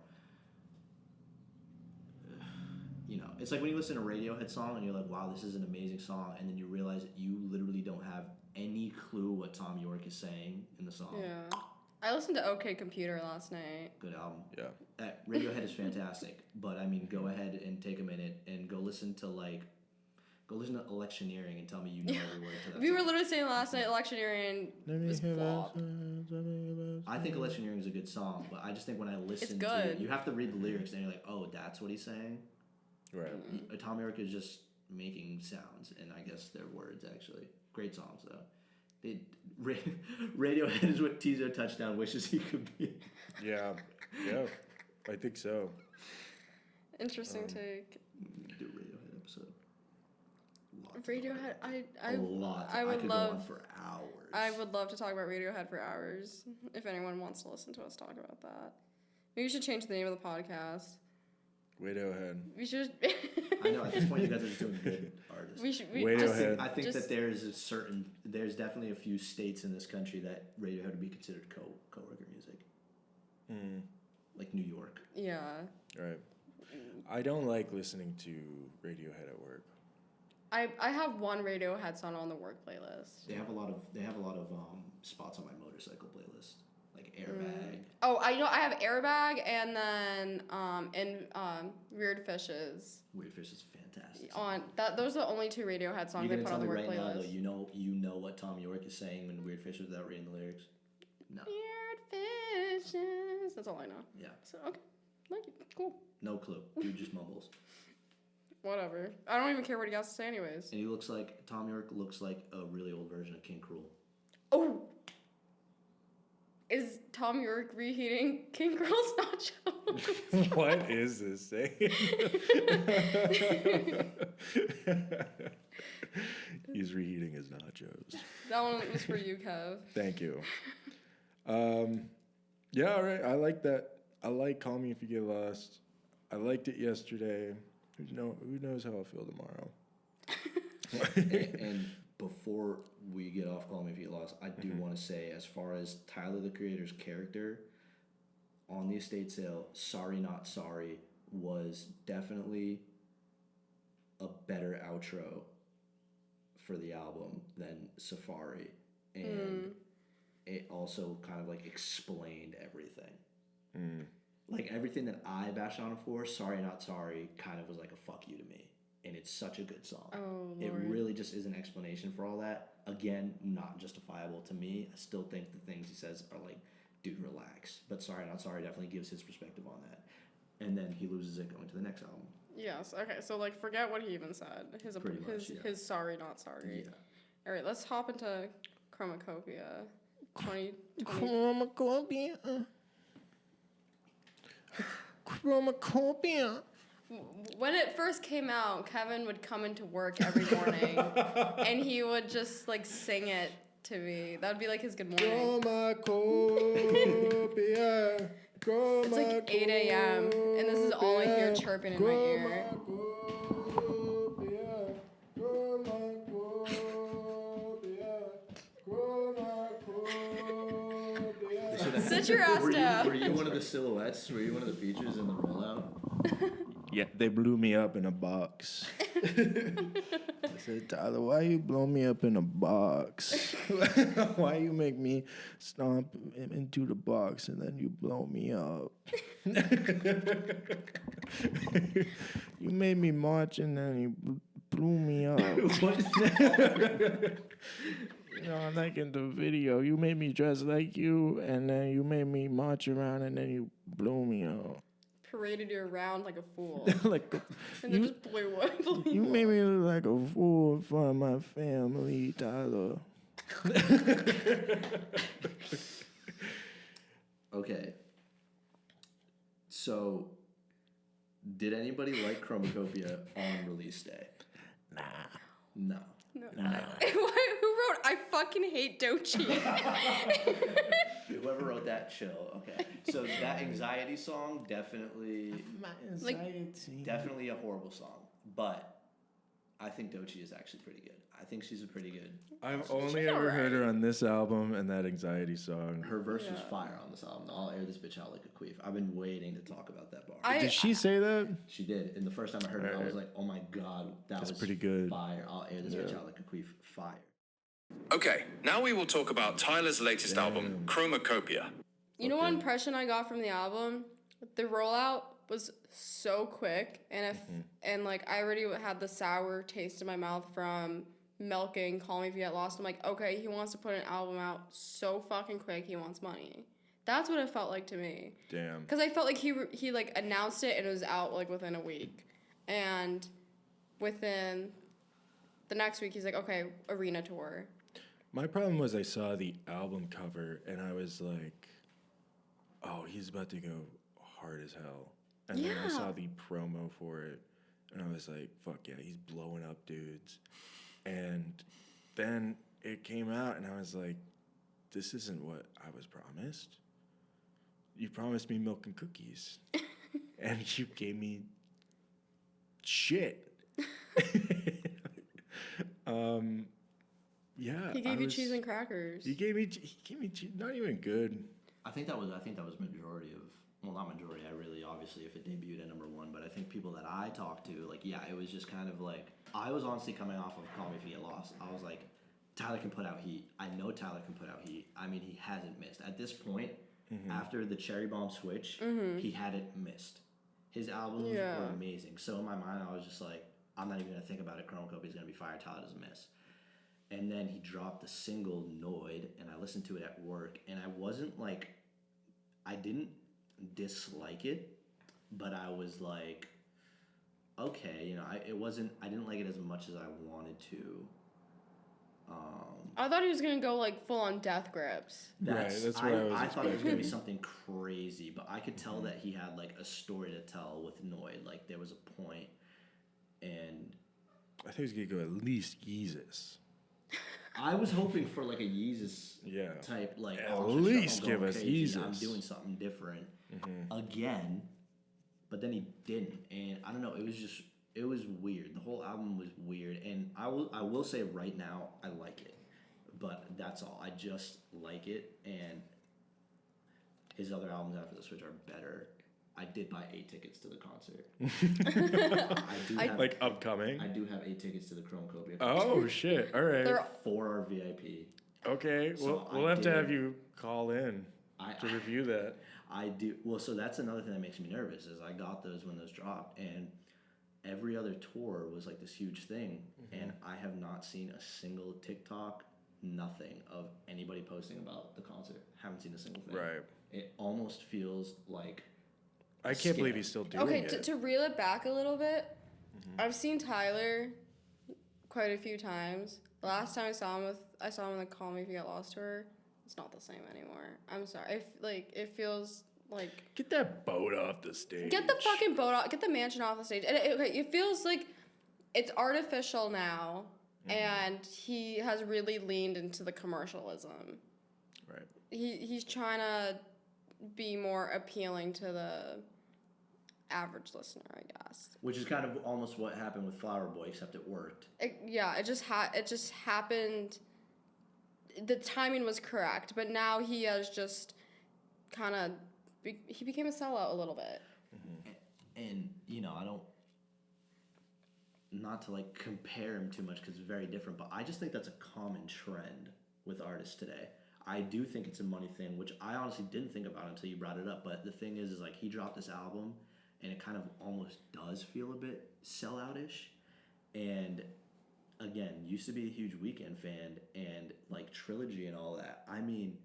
You know, it's like when you listen to a Radiohead song and you're like, wow, this is an amazing song, and then you realize that you literally don't have any clue what Tom York is saying in the song. Yeah. I listened to OK Computer last night. Good album. Yeah. Radiohead is fantastic, but I mean, go ahead and take a minute and go listen to Electioneering and tell me you know every word to that We were song. literally saying last night Electioneering was flop. I think Electioneering is a good song, but I just think when I listen to good. it, you have to read the lyrics and you're like, oh, that's what he's saying. Right. Tom York is just making sounds, and I guess they're words actually. Great songs though. Radiohead is what Tizo Touchdown wishes he could be. Yeah. Yeah. I think so. Interesting take. Do a Radiohead episode. Radiohead, A lot. I would could love go on for hours. I would love to talk about Radiohead for hours. If anyone wants to listen to us talk about that, maybe we should change the name of the podcast. Radiohead. We should. I know at this point you guys are just doing good artists. We should. Radiohead. I think just- that there's definitely a few states in this country that Radiohead would be considered co-worker music. Like New York. Yeah. Right. I don't like listening to Radiohead at work. I have one Radiohead song on the work playlist. They have a lot of spots on my motorcycle playlist, like Airbag. Oh, I know. I have Airbag and then Weird Fishes. Weird Fish is fantastic. On that, those are the only two Radiohead songs You're I gonna put tell on the me work right now playlist. though, you know what Tom York is saying when Weird Fish is without reading the lyrics? No. Weird Fishes. That's all I know. Yeah. So okay, like it. Cool. No clue. Dude just mumbles. Whatever. I don't even care what he has to say, anyways. And Tom York looks like a really old version of King Cruel. Oh. Is Tom York reheating King Cruel's nachos? What is this saying? He's reheating his nachos. That one was for you, Kev. Thank you. Yeah, all right. I like that. I like Call Me If You Get Lost. I liked it yesterday. Who knows how I'll feel tomorrow? and before we get off Call Me If You Get Lost, I do want to say, as far as Tyler the Creator's character, On the estate sale, Sorry Not Sorry was definitely a better outro for the album than Safari. And it also kind of like explained everything. Like everything that I bashed on it for, Sorry Not Sorry kind of was like a fuck you to me. And it's such a good song. Oh, it Lord. really just is an explanation for all that. Again, not justifiable to me. I still think the things he says are like, dude, relax. But Sorry Not Sorry definitely gives his perspective on that. And then he loses it going to the next album. Yes. Okay. So like, forget what he even said. Pretty much, yeah. His Sorry Not Sorry. Yeah. All right. Let's hop into Chromacopia. 2020. Chromacopia. Chromacopia. When it first came out, Kevin would come into work every morning, and he would just like sing it to me. That would be like his good morning. Chromacopia. It's like 8 a.m. and this is all I hear chirping in my ear. Sit your ass down. Were you one of the silhouettes? Were you one of the features in the rollout? Yeah, they blew me up in a box. I said, Tyler, why you blow me up in a box? Why you make me stomp into the box and then you blow me up? You made me march and then you blew me up. You know, like in the video, you made me dress like you and then you made me march around and then you blew me up. Paraded you around like a fool. Like And then just blew up. you made me look like a fool in front of my family, Tyler. Okay. So, did anybody like Chromacopia on release day? Nah. No. No. Who wrote, I fucking hate Doechii? Whoever wrote that, chill. Okay. So that anxiety song, definitely a horrible song. But I think Doechii is actually pretty good. I think she's a pretty good. I've only ever heard her on this album and that anxiety song. Her verse was fire on this album. I'll air this bitch out like a queef. I've been waiting to talk about that bar. Did she say that? She did. And the first time I heard it, I was like, oh my God, that's pretty good. Fire. I'll air this bitch out like a queef. Fire. Okay, now we will talk about Tyler's latest album, Chromacopia. You know what impression I got from the album? The rollout was so quick, and and like I already had the sour taste in my mouth from milking Call Me If You Get Lost. I'm like, okay, he wants to put an album out so fucking quick. He wants money. That's what it felt like to me. Damn. Because I felt like he like announced it and it was out like within a week, and within the next week he's like, okay, arena tour. My problem was I saw the album cover and I was like, oh, he's about to go hard as hell. And then I saw the promo for it and I was like, fuck yeah, he's blowing up dudes. And then it came out and I was like, this isn't what I was promised. You promised me milk and cookies. And you gave me shit. Yeah. He gave you cheese and crackers. He gave me cheese, not even good. I think that was majority of, well, not majority. I really, obviously, if it debuted at number one, but I think people that I talked to, like, yeah, it was just kind of like, I was honestly coming off of Call Me If You Get Lost. I was like, Tyler can put out heat. I know Tyler can put out heat. I mean, he hasn't missed. At this point, after the Cherry Bomb switch, he hadn't missed. His albums were amazing. So in my mind, I was just like, I'm not even going to think about it. Chromacopia is going to be fire. Tyler doesn't miss. And then he dropped the single Noid, and I listened to it at work, and I wasn't like, I didn't dislike it, but I was like, okay, you know, I didn't like it as much as I wanted to. I thought he was gonna go like full on Death Grips. That's what I thought it was gonna be something crazy, but I could tell that he had like a story to tell with Noid. Like there was a point, and I think he was gonna go at least Yeezus. I was hoping for like a Yeezus type, like at least give us crazy. Yeezus. I'm doing something different again, but then he didn't, and I don't know. It was weird. The whole album was weird, and I will say right now I like it, but that's all. I just like it, and his other albums after this, which are better. I did buy 8 tickets to the concert. Like upcoming. I do have 8 tickets to the Chromecopia concert. Oh shit! All right. They're 4 are VIP. Okay. So we'll I have to have did- you call in to review that. I do. Well, so that's another thing that makes me nervous is I got those when those dropped, and every other tour was like this huge thing, and I have not seen a single TikTok, nothing of anybody posting about the concert. Haven't seen a single thing. Right. It almost feels like I can't believe Scam. he's still doing okay. it. To reel it back a little bit, I've seen Tyler quite a few times. The last time I saw him on the Call Me If You Get Lost tour. It's not the same anymore. I'm sorry. It feels like Get that boat off the stage. get the fucking boat off, get the mansion off the stage. And it feels like it's artificial now, and he has really leaned into the commercialism. Right. He's trying to be more appealing to the average listener, I guess. which is kind of almost what happened with Flower Boy, except it worked. It just happened. The timing was correct, but now he has just kind of he became a sellout a little bit. And I don't, not to like compare him too much because it's very different, but I just think that's a common trend with artists today. I do think it's a money thing, which I honestly didn't think about until you brought it up. But the thing is like he dropped this album, and it kind of almost does feel a bit sellout-ish. And again, used to be a huge Weeknd fan, and like Trilogy and all that. I mean,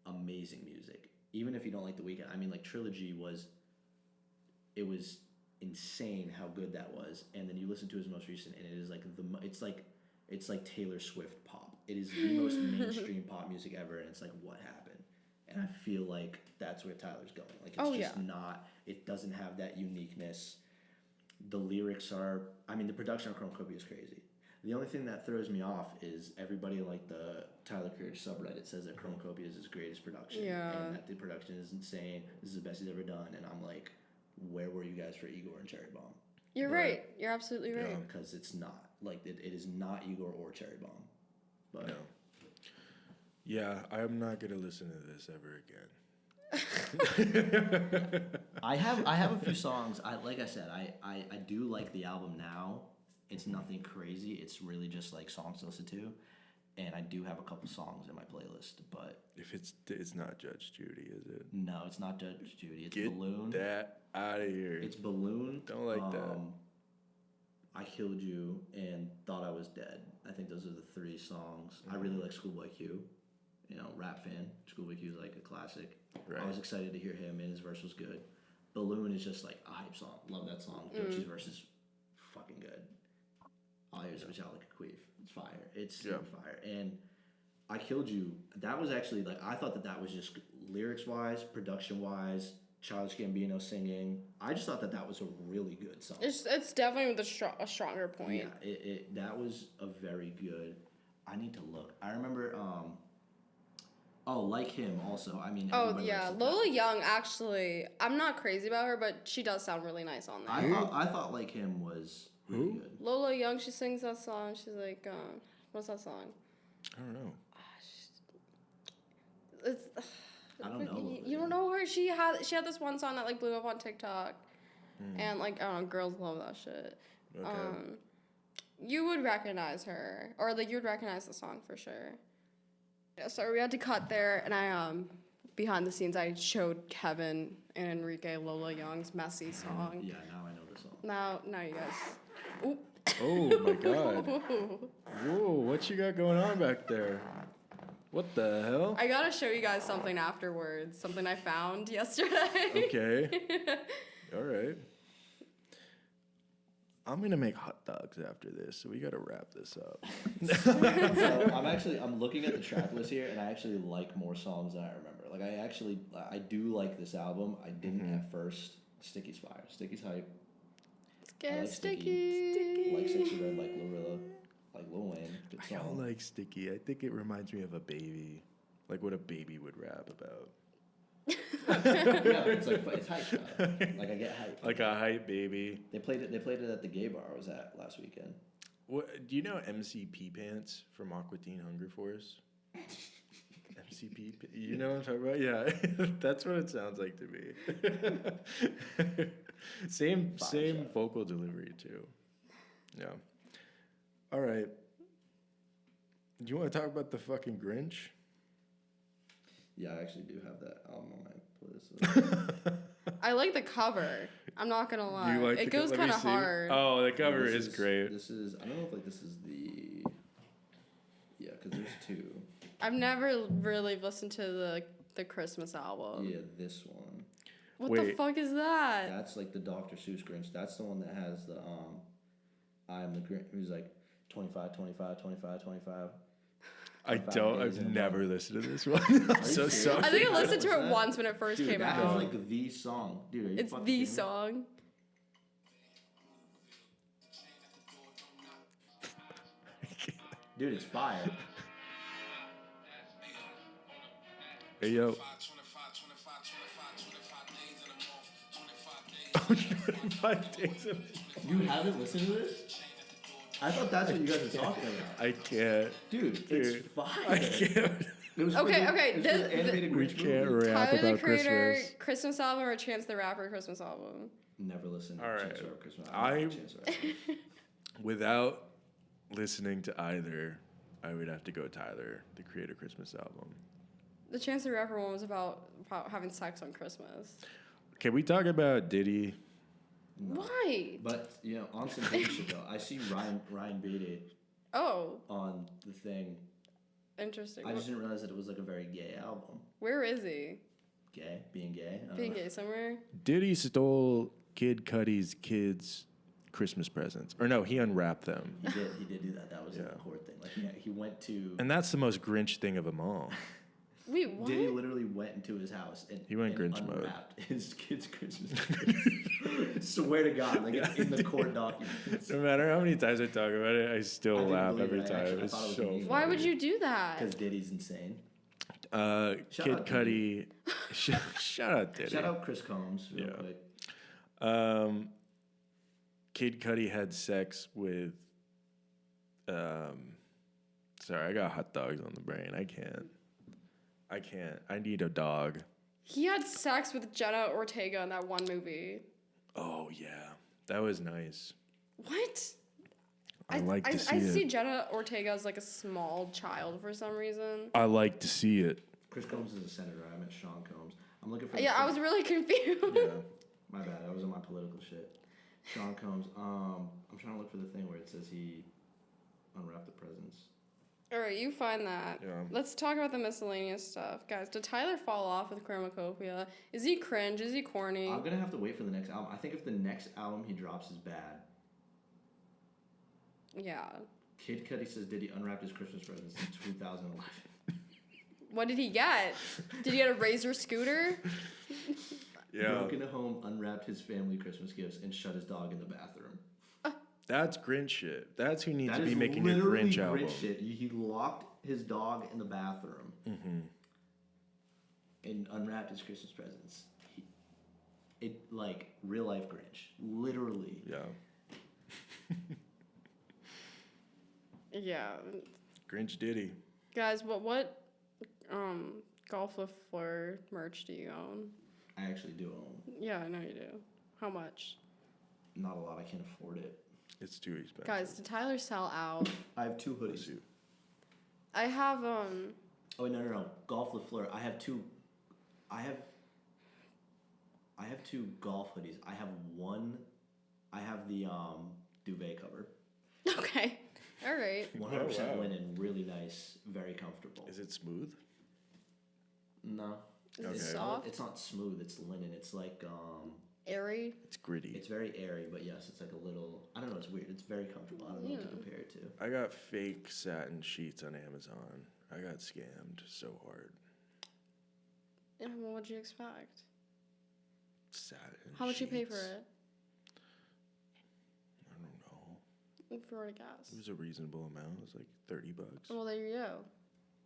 amazing music. Even if you don't like The Weeknd, I mean, like Trilogy was insane how good that was. And then you listen to his most recent, and it is like it's like Taylor Swift pop. It is the most mainstream pop music ever, and it's like, what happened? And I feel like that's where Tyler's going. Like it's just not. It doesn't have that uniqueness. The lyrics are. I mean, the production on Chromecopia is crazy. The only thing that throws me off is everybody like the Tyler Creator subreddit says that Chromecopia is his greatest production. Yeah. And that the production is insane. This is the best he's ever done. And I'm like, where were you guys for Igor and Cherry Bomb? You're right. You're absolutely right. Because it's not. Like, it is not Igor or Cherry Bomb. But No. Yeah, I'm not gonna listen to this ever again. I have a few songs. Like I said, I do like the album now. It's nothing crazy. It's really just like songs to listen to. And I do have a couple songs in my playlist, but If it's not Judge Judy, is it? no, it's not Judge Judy. It's Get Balloon. that out of here. It's Balloon. Don't like that. I Killed You and Thought I Was Dead. I think those are the 3 songs. I really like Schoolboy Q. Rap fan. Schoolboy Q is like a classic. Right. I was excited to hear him, and his verse was good. Balloon is just like a hype song. Love that song. Dochi's verse is fucking good. All I hear is "Shout Like a Queef." It's fire. It's super fire. And I Killed You. That was actually like, I thought that was just lyrics wise, production wise, Childish Gambino singing. I just thought that was a really good song. It's definitely a stronger point. Yeah, that was a very good. I need to look. I remember. Like Him also. I mean. Oh everybody yeah, likes the Lola Young actually. I'm not crazy about her, but she does sound really nice on there. I thought Like Him was really good. Lola Young, she sings that song. She's like, what's that song? I don't know. It's. I don't know. You don't know her? She had this one song that like blew up on TikTok, and like I don't know, girls love that shit. Okay. You would recognize her, or like you would recognize the song for sure. Yeah, sorry, we had to cut there, and I behind the scenes I showed Kevin and Enrique Lola Young's "Messy" song. Yeah, now I know the song. Now you guys. Oop. Oh my God. Whoa, what you got going on back there? What the hell? I gotta show you guys something afterwards. Something I found yesterday. Okay. All right. I'm gonna make hot dogs after this, so we gotta wrap this up. So I'm looking at the track list here, and I actually like more songs than I remember. Like I do like this album. I didn't at first. Sticky's fire. Sticky's hype. Get like sticky. Like Sexy Red, like Glorilla, like Lil Wayne. Good I don't song. like Sticky. I think it reminds me of a baby, like what a baby would rap about. Yeah, it's hype. Though. Like I get hype. Like a hype baby. They played it at the gay bar I was at last weekend. What do you know? MC P Pants from Aqua Teen Hunger Force. MC PCP. You know what I'm talking about? Yeah, that's what it sounds like to me. same shot. vocal delivery too. Yeah. All right. Do you want to talk about the fucking Grinch? Yeah, I actually do have that album on my playlist. I like the cover. I'm not gonna lie. You like It the goes let me kind of see. hard. Oh, the cover This is great. This is, I don't know if like this is the, yeah, because there's two. I've never really listened to the Christmas album. Yeah, this one. What the Wait. fuck is that? That's like the Dr. Seuss Grinch. That's the one that has the I'm the Grinch. Who's like 25, 25, 25, 25. I 25 don't. days I've in a never month. listened to this one. I'm you so serious? sorry. I think I I listened to don't it know. once when it first Dude, came that out. is like the song. Dude, are you It's fucking the kidding me? song. Dude, it's fire. Hey yo. 25, 25 days in a month, 25 days. 25 days. You haven't listened to this? I thought that's what you guys were talking about. I can't. Dude, Dude, it's fire. I can't. It was Okay, for the, okay, it was for this- the animated We Grinch can't movie. rap Tyler the about Creator Christmas. Christmas album or Chance the Rapper Christmas album? Never listened to All Chance right. the Rapper Christmas. I- Chance the Rapper. Without listening to either, I would have to go Tyler, the Creator Christmas album. The Chance the Rapper one was about having sex on Christmas. Can we talk about Diddy? Why? But you know, on some big shit though, I see Ryan Beatty Oh, on the thing. interesting. I just didn't realize that it was like a very gay album. Where is he? Gay, being gay. I don't Being know. gay somewhere? Diddy stole Kid Cudi's kids' Christmas presents. Or no, he unwrapped them. He did do that. That was like Yeah. a court thing. Like he went to. And that's the most Grinch thing of them all. Wait, what? Diddy literally went into his house and He went and Grinch mode. unwrapped his kid's Christmas presents. Swear to God, like it's in the court documents. No matter how many times I talk about it, I still I didn't laugh believe every it. I time. actually- I It's thought it was so amazing. Why would funny. you do that? Because Diddy's insane. Shout Kid out Cudi. Shout out Diddy. Shout out Chris Combs real Yeah. quick. Kid Cudi had sex with. Sorry, I got hot dogs on the brain. I can't. I need a dog. He had sex with Jenna Ortega in that one movie. Oh yeah, that was nice. What? I like to see I it. see Jenna Ortega as like a small child for some reason. I like to see it. Chris Combs is a senator. I meant Sean Combs. I'm looking for. the Yeah, I thing. was really confused. Yeah. My bad. I was on my political shit. Sean Combs. I'm trying to look for the thing where it says he unwrapped the presents. All right, you find that. Yeah. Let's talk about the miscellaneous stuff, guys. Did Tyler fall off with Chromacopia? Is he cringe? Is he corny? I'm gonna have to wait for the next album. I think if the next album he drops is bad. Yeah. Kid Cudi says did he unwrap his Christmas presents in 2011? What did he get? Did he get a Razor scooter? Yeah. Broke into home, unwrapped his family Christmas gifts, and shut his dog in the bathroom. That's Grinch shit. That's who needs That to be is making a literally Grinch album. shit. He locked his dog in the bathroom and unwrapped his Christmas presents. It like real life Grinch, literally. Yeah. Yeah. Grinch Diddy. Guys, what Golf with Fleur merch do you own? I actually do own. Yeah, I know you do. How much? Not a lot. I can't afford it. It's too expensive. Guys, did Tyler sell out? I have two hoodies. I have Oh wait, no. Golf LaFleur. I have two golf hoodies. I have one. I have the duvet cover. Okay. All right. 100% wow. linen, really nice, very comfortable. Is it smooth? No. Is Okay. it It's soft? It's not smooth. It's linen. It's like Airy? It's gritty. it's very airy, but yes, it's like a little. I don't know. It's weird. It's very comfortable. I don't know what to Yeah. compare it to. I got fake satin sheets on Amazon. I got scammed so hard. And what would you expect? Satin. How much you pay for sheets. it? I don't know. If you were to guess. It was a reasonable amount. It was like $30. Well, there you go.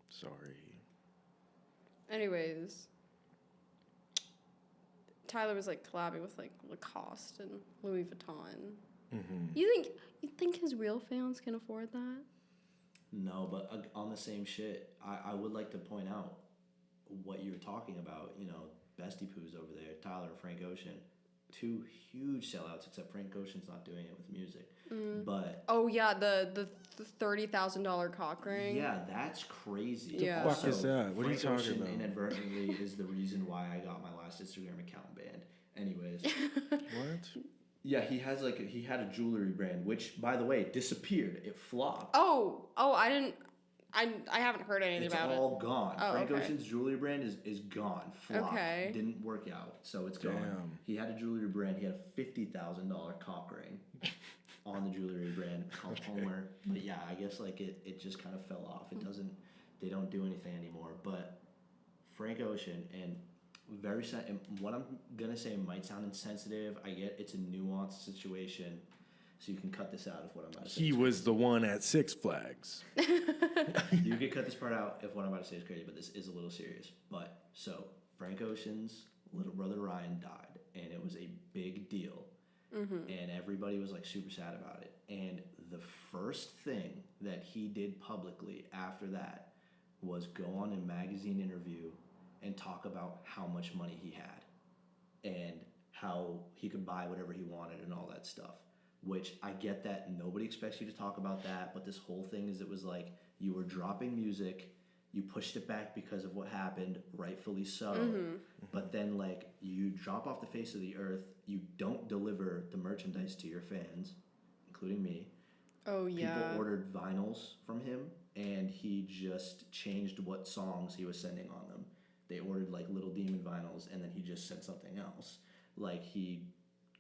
Sorry. Anyways, Tyler was like collabing with like Lacoste and Louis Vuitton. Mm-hmm. You think his real fans can afford that? No, but on the same shit, I would like to point out what you were talking about, you know, Bestie Poos over there, Tyler and Frank Ocean, 2 huge sellouts. Except Frank Ocean's not doing it with music, but Oh yeah, the $30,000 cock ring. yeah, that's crazy. Yeah. Fuck is that? What are you Frank talking Ocean about? inadvertently is the reason why I got my last Instagram account banned. Anyways, What? yeah, he had a jewelry brand, which by the way disappeared. It flopped. Oh, I haven't heard anything It's about all gone. Oh, Frank okay. Ocean's jewelry brand is gone. Flopped. Okay. Didn't work out, so it's gone. Damn. He had a jewelry brand. He had a $50,000 cock ring on the jewelry brand called Homer. But yeah, I guess like it just kind of fell off. It doesn't. They don't do anything anymore. But Frank Ocean and and what I'm gonna say might sound insensitive. I get it's a nuanced situation, so you can cut this out if what I'm about to say. He is was the one at Six Flags. You can cut this part out if what I'm about to say is crazy, but this is a little serious. But so Frank Ocean's little brother Ryan died, and it was a big deal, and everybody was like super sad about it. And the first thing that he did publicly after that was go on a magazine interview and talk about how much money he had and how he could buy whatever he wanted and all that stuff. Which I get that nobody expects you to talk about that, but this whole thing is it was like you were dropping music, you pushed it back because of what happened, rightfully so. But then like you drop off the face of the earth, you don't deliver the merchandise to your fans, including me. Oh yeah. People ordered vinyls from him, and he just changed what songs he was sending on them. They ordered like Little Demon vinyls, and then he just said something else. Like he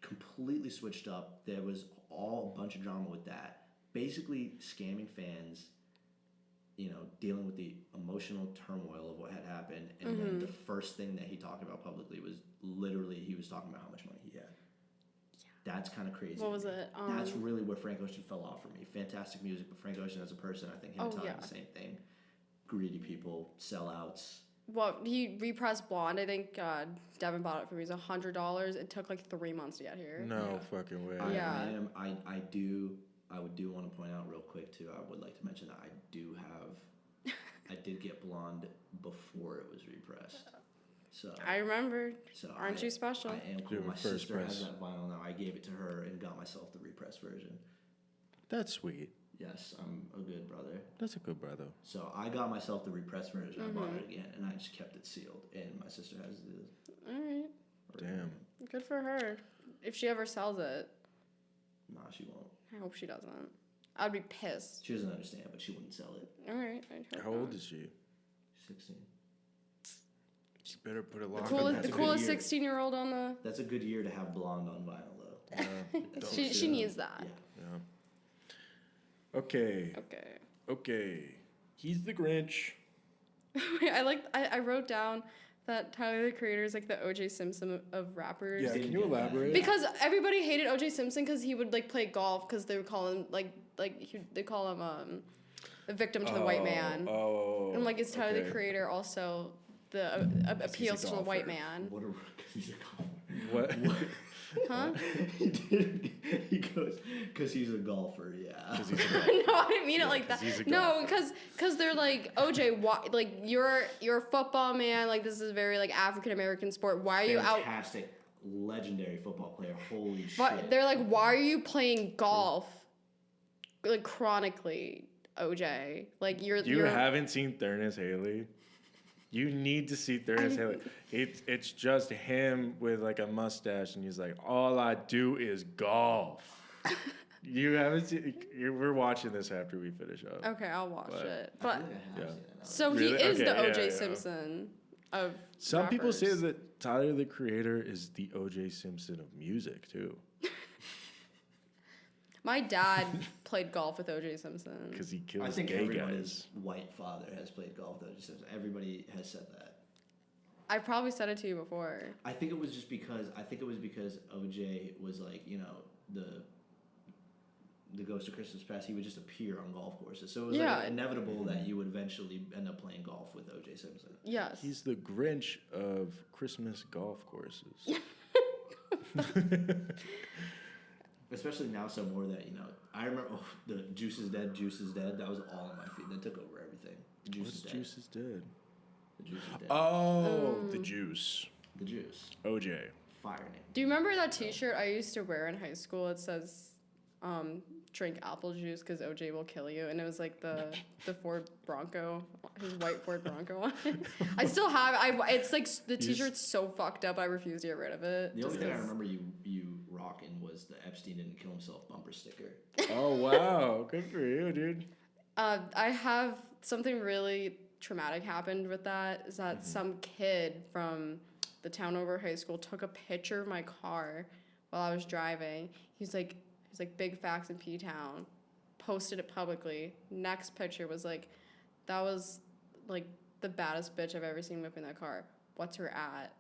completely switched up. There was all a bunch of drama with that. Basically scamming fans, you know, dealing with the emotional turmoil of what had happened. And then the first thing that he talked about publicly was literally he was talking about how much money he had. That's kind of crazy. What was to me. it? That's really where Frank Ocean fell off for me. Fantastic music, but Frank Ocean as a person, I think him and Tyler yeah. the same thing. Greedy people, sellouts. Well, he repressed Blonde. I think Devin bought it for me. It was $100. It took like 3 months to get here. No fucking way. Yeah. I would do want to point out real quick too. I would like to mention that I did get Blonde before it was repressed. So I remember. so Aren't you special? I am You cool. were My first sister press. has that vinyl now. I gave it to her and got myself the repressed version. That's sweet. Yes, I'm a good brother. That's a good brother. So I got myself the repressed version. I bought it again, and I just kept it sealed. And my sister has the. All right. Damn. Good for her. If she ever sells it, Nah, she won't. I hope she doesn't. I'd be pissed. She doesn't understand, but she wouldn't sell it. All right. I hope How old not. is she? 16. You better put a The lock on coolest, that. the a good coolest year. 16-year-old on the. That's a good year to have Blonde on vinyl, though. Don't She say that. needs that. Yeah. Yeah. Okay. Okay. Okay. He's the Grinch. Wait, I wrote down that Tyler the Creator is like the O.J. Simpson of rappers. Yeah, Didn't can you get that. elaborate? Because everybody hated O.J. Simpson because he would like play golf because they would call him they call him a victim to the white man. Oh. And like, is Tyler the okay. Creator also the appeals to the white golfer. man? What a he's a golfer. What? Huh? He goes because he's a golfer. Yeah. No, I didn't mean it like that. 'cause he's a No, golfer. because they're like, OJ, why, like you're a football man. Like this is very like African American sport. Why are you out? Fantastic, legendary football player. Holy But shit. they're like, why are you playing golf? Like chronically, OJ. Like You you're haven't seen Thurnis Haley? You need to see Thurnis Haley. It's just him with like a mustache, and he's like, all I do is golf. You haven't seen. We're watching this after we finish up. okay. I'll watch But- it. I But feel like I have yeah. seen it now. so Really? he is Okay, the yeah, OJ yeah. Simpson of. Some people say rappers. that Tyler the Creator is the O.J. Simpson of music too, My dad played golf with OJ Simpson. because he I kills think gay everybody's guys. white father has played golf though. Just everybody has said that. I probably said it to you before. I think it was because OJ was like, you know, the Ghost of Christmas Past. He would just appear on golf courses, so it was Yeah. like inevitable that you would eventually end up playing golf with OJ Simpson. Yes. He's the Grinch of Christmas golf courses. Especially now, some more that, you know, I remember the Juice is Dead. That was all on my feed. That took over everything. Juice What's is Dead. Juice is Dead? The Juice is dead. Oh, the Juice. The Juice. OJ. Fire name. Do you remember that T-shirt I used to wear in high school? It says, "Drink apple juice because OJ will kill you," and it was like the Ford Bronco, his white Ford Bronco on it. I still have. It's like the T-shirt's so fucked up. I refuse to get rid of it. The just only thing I 'cause- remember you rocking was the Epstein didn't kill himself bumper sticker. Oh, wow. Good for you, dude. I have something really traumatic happened with that. Is that some kid from the town over high school took a picture of my car while I was driving. He's like big facts in P-Town, posted it publicly. Next picture was like, that was like the baddest bitch I've ever seen whipping that car. What's her at?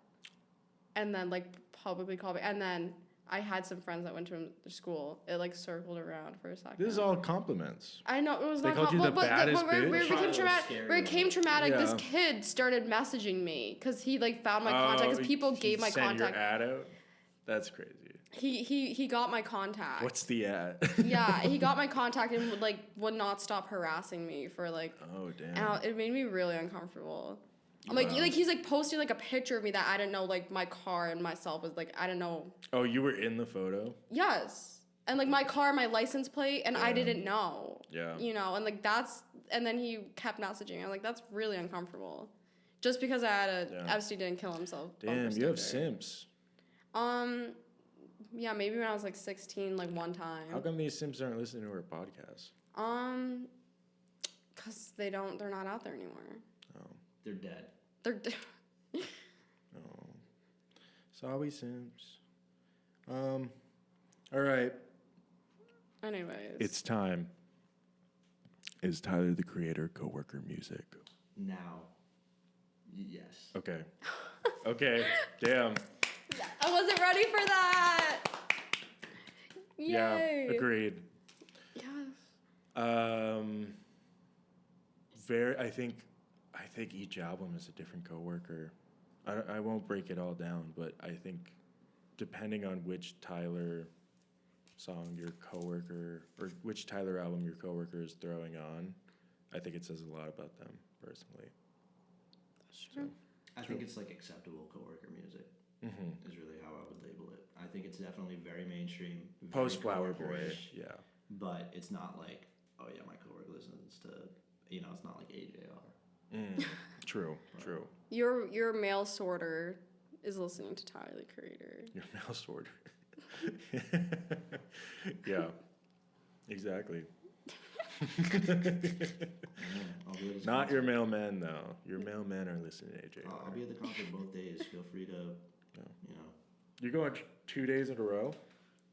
And then like publicly called me. And then I had some friends that went to school. It like circled around for a second. This is all compliments. I know it was They not called you the baddest where it bitch? became Child traumatic. scary. Where it became traumatic, this Yeah. kid started messaging me because he like found my contact. Because people he gave my sent contact. Your ad out? That's crazy. He got my contact. What's the ad? Yeah, he got my contact and would not stop harassing me for like. Oh, damn. And it made me really uncomfortable. I'm like, Wow. like he's like posting like a picture of me that I didn't know like my car and myself was like I didn't know. Oh, you were in the photo? Yes, and like my car, my license plate, and I didn't know. Yeah. You know, and like and then he kept messaging. I'm like, that's really uncomfortable. Just because I had a Yeah. Epstein didn't kill himself. bumper Damn, you have sticker. simps. Yeah, maybe when I was like 16, like one time. How come these simps aren't listening to our podcast? Cause they're not out there anymore. They're dead. They're Sorry, simps. All right. anyways. It's time. Is Tyler the Creator coworker music? Now. Yes. Okay. Okay. Damn. I wasn't ready for that. Yay. Yeah. Agreed. Yes. I think each album is a different coworker. I won't break it all down, but I think depending on which Tyler song your coworker or which Tyler album your coworker is throwing on, I think it says a lot about them personally. Sure. I think it's like acceptable coworker music. Mm-hmm. Is really how I would label it. I think it's definitely very mainstream. Very Post Flower Boy, coworker-ish, yeah. But it's not like, oh yeah, my coworker listens to, it's not like AJR. True. Your mail sorter is listening to Tyler the Creator. Your mouse order. Yeah. Exactly. I'll be at this Not your concert. mailman though. Your mailmen are listening to AJ. I'll be at the concert both days. Feel free to, You're going 2 days in a row?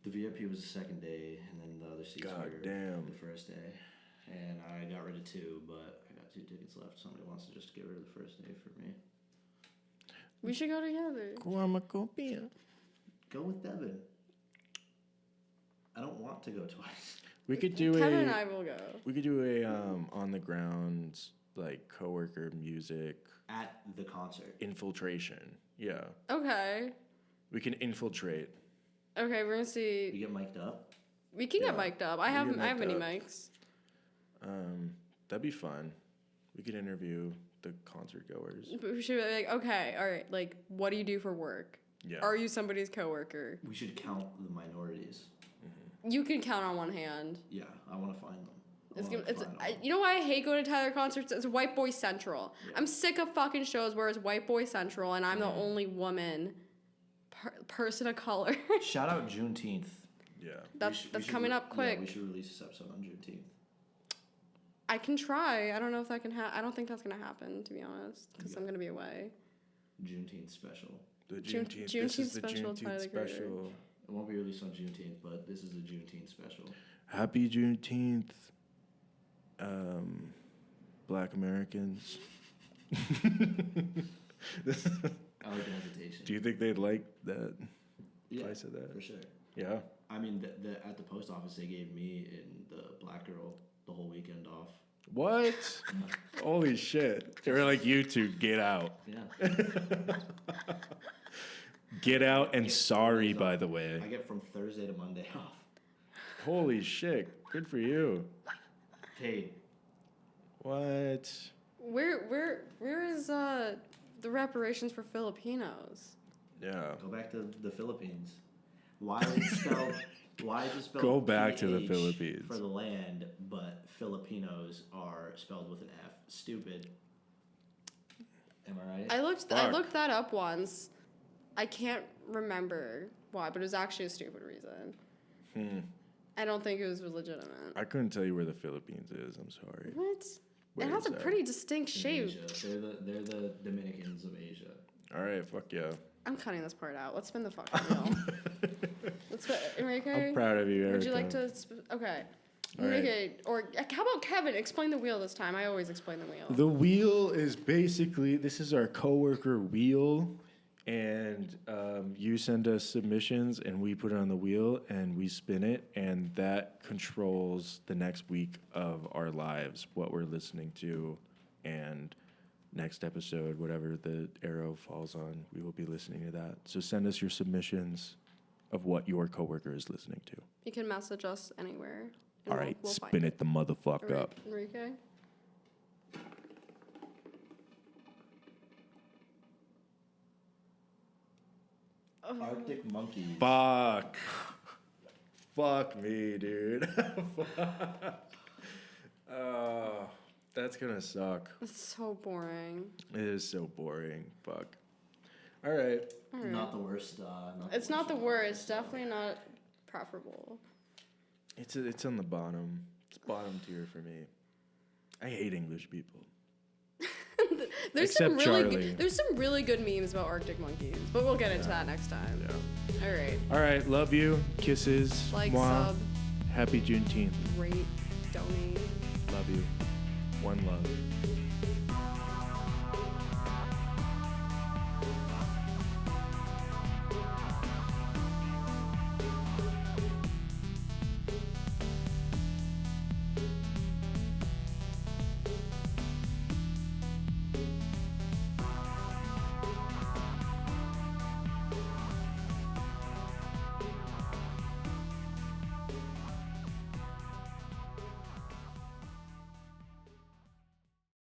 The VIP was the second day, and then the other seats God were damn. the first day. And I got rid of 2, but I got 2 tickets left. Somebody wants to just get rid of the first day for me. We should go together. Go with Devin. I don't want to go twice. We could do Kevin and I will go. We could do a on the ground like coworker music At the concert. infiltration. Yeah. Okay. We can infiltrate. Okay, we're gonna You see. get mic'd up. We can get Yeah. mic'd up. I We have get mic'd mini up. mics. That'd be fun. We could interview the concert goers. But we should be like, okay, all right, like, what do you do for work? Yeah. Are you somebody's coworker? We should count the minorities. You can count on one hand. Yeah, I want to find them. You know why I hate going to Tyler concerts? It's white boy central. Yeah. I'm sick of fucking shows where it's white boy central and I'm the only woman, person of color. Shout out Juneteenth. Yeah. That's coming up quick. Yeah, we should release this episode on Juneteenth. I can try. I don't know if that can I don't think that's gonna happen, to be honest, because I'm gonna be away. Juneteenth special. The June- Juneteenth. This Juneteenth is the special, Juneteenth Tyler Creator. special. It won't be released on Juneteenth, but this is a Juneteenth special. Happy Juneteenth, Black Americans. I like the hesitation. Do you think they'd like that? Yeah, If I said that. for sure. Yeah. I mean, at the post office, they gave me and the black girl the whole weekend off. What? Holy shit. They were like, you two, get out. Yeah. Get out and sorry, by the way. I get from Thursday to Monday off. Holy shit. Good for you. Paid. What? where is the reparations for Filipinos? Yeah. Go back to the Philippines. Why is it spelled? Why is it spelled? Go back to the PH Philippines. for the land, but Filipinos are spelled with an F. Stupid. Am I right? I Fuck. looked that up once. I can't remember why, but it was actually a stupid reason. I don't think it was legitimate. I couldn't tell you where the Philippines is. I'm sorry. What? Where it has is a that? pretty distinct In shape. Asia. They're the Dominicans of Asia. All right, fuck yeah. I'm cutting this part out. Let's spin the fucking wheel. Let's spin. Enrique? I'm proud of you, Erica. Would you like to? Okay. All right. Enrique, or how about Kevin? Explain the wheel this time. I always explain the wheel. The wheel is basically, this is our coworker wheel, and you send us submissions, and we put it on the wheel, and we spin it, and that controls the next week of our lives, what we're listening to, and next episode, whatever the arrow falls on, we will be listening to that. So send us your submissions of what your coworker is listening to. You can message us anywhere. and All right, we'll find spin it the motherfuck All right, up. Enrique? Arctic monkeys. Fuck. Fuck me, dude. Oh, that's gonna suck. It's so boring. It is so boring. Fuck. All right. Not the worst. It's not the genre. worst. Definitely not preferable. It's on the bottom. It's bottom tier for me. I hate English people. There's some Except really Charlie. good, there's some really good memes about Arctic monkeys, but we'll get into that next time. Yeah. All right. All right. Love you. Kisses. Like, Mwah. sub, Happy Juneteenth. rate, donate. Love you. One love.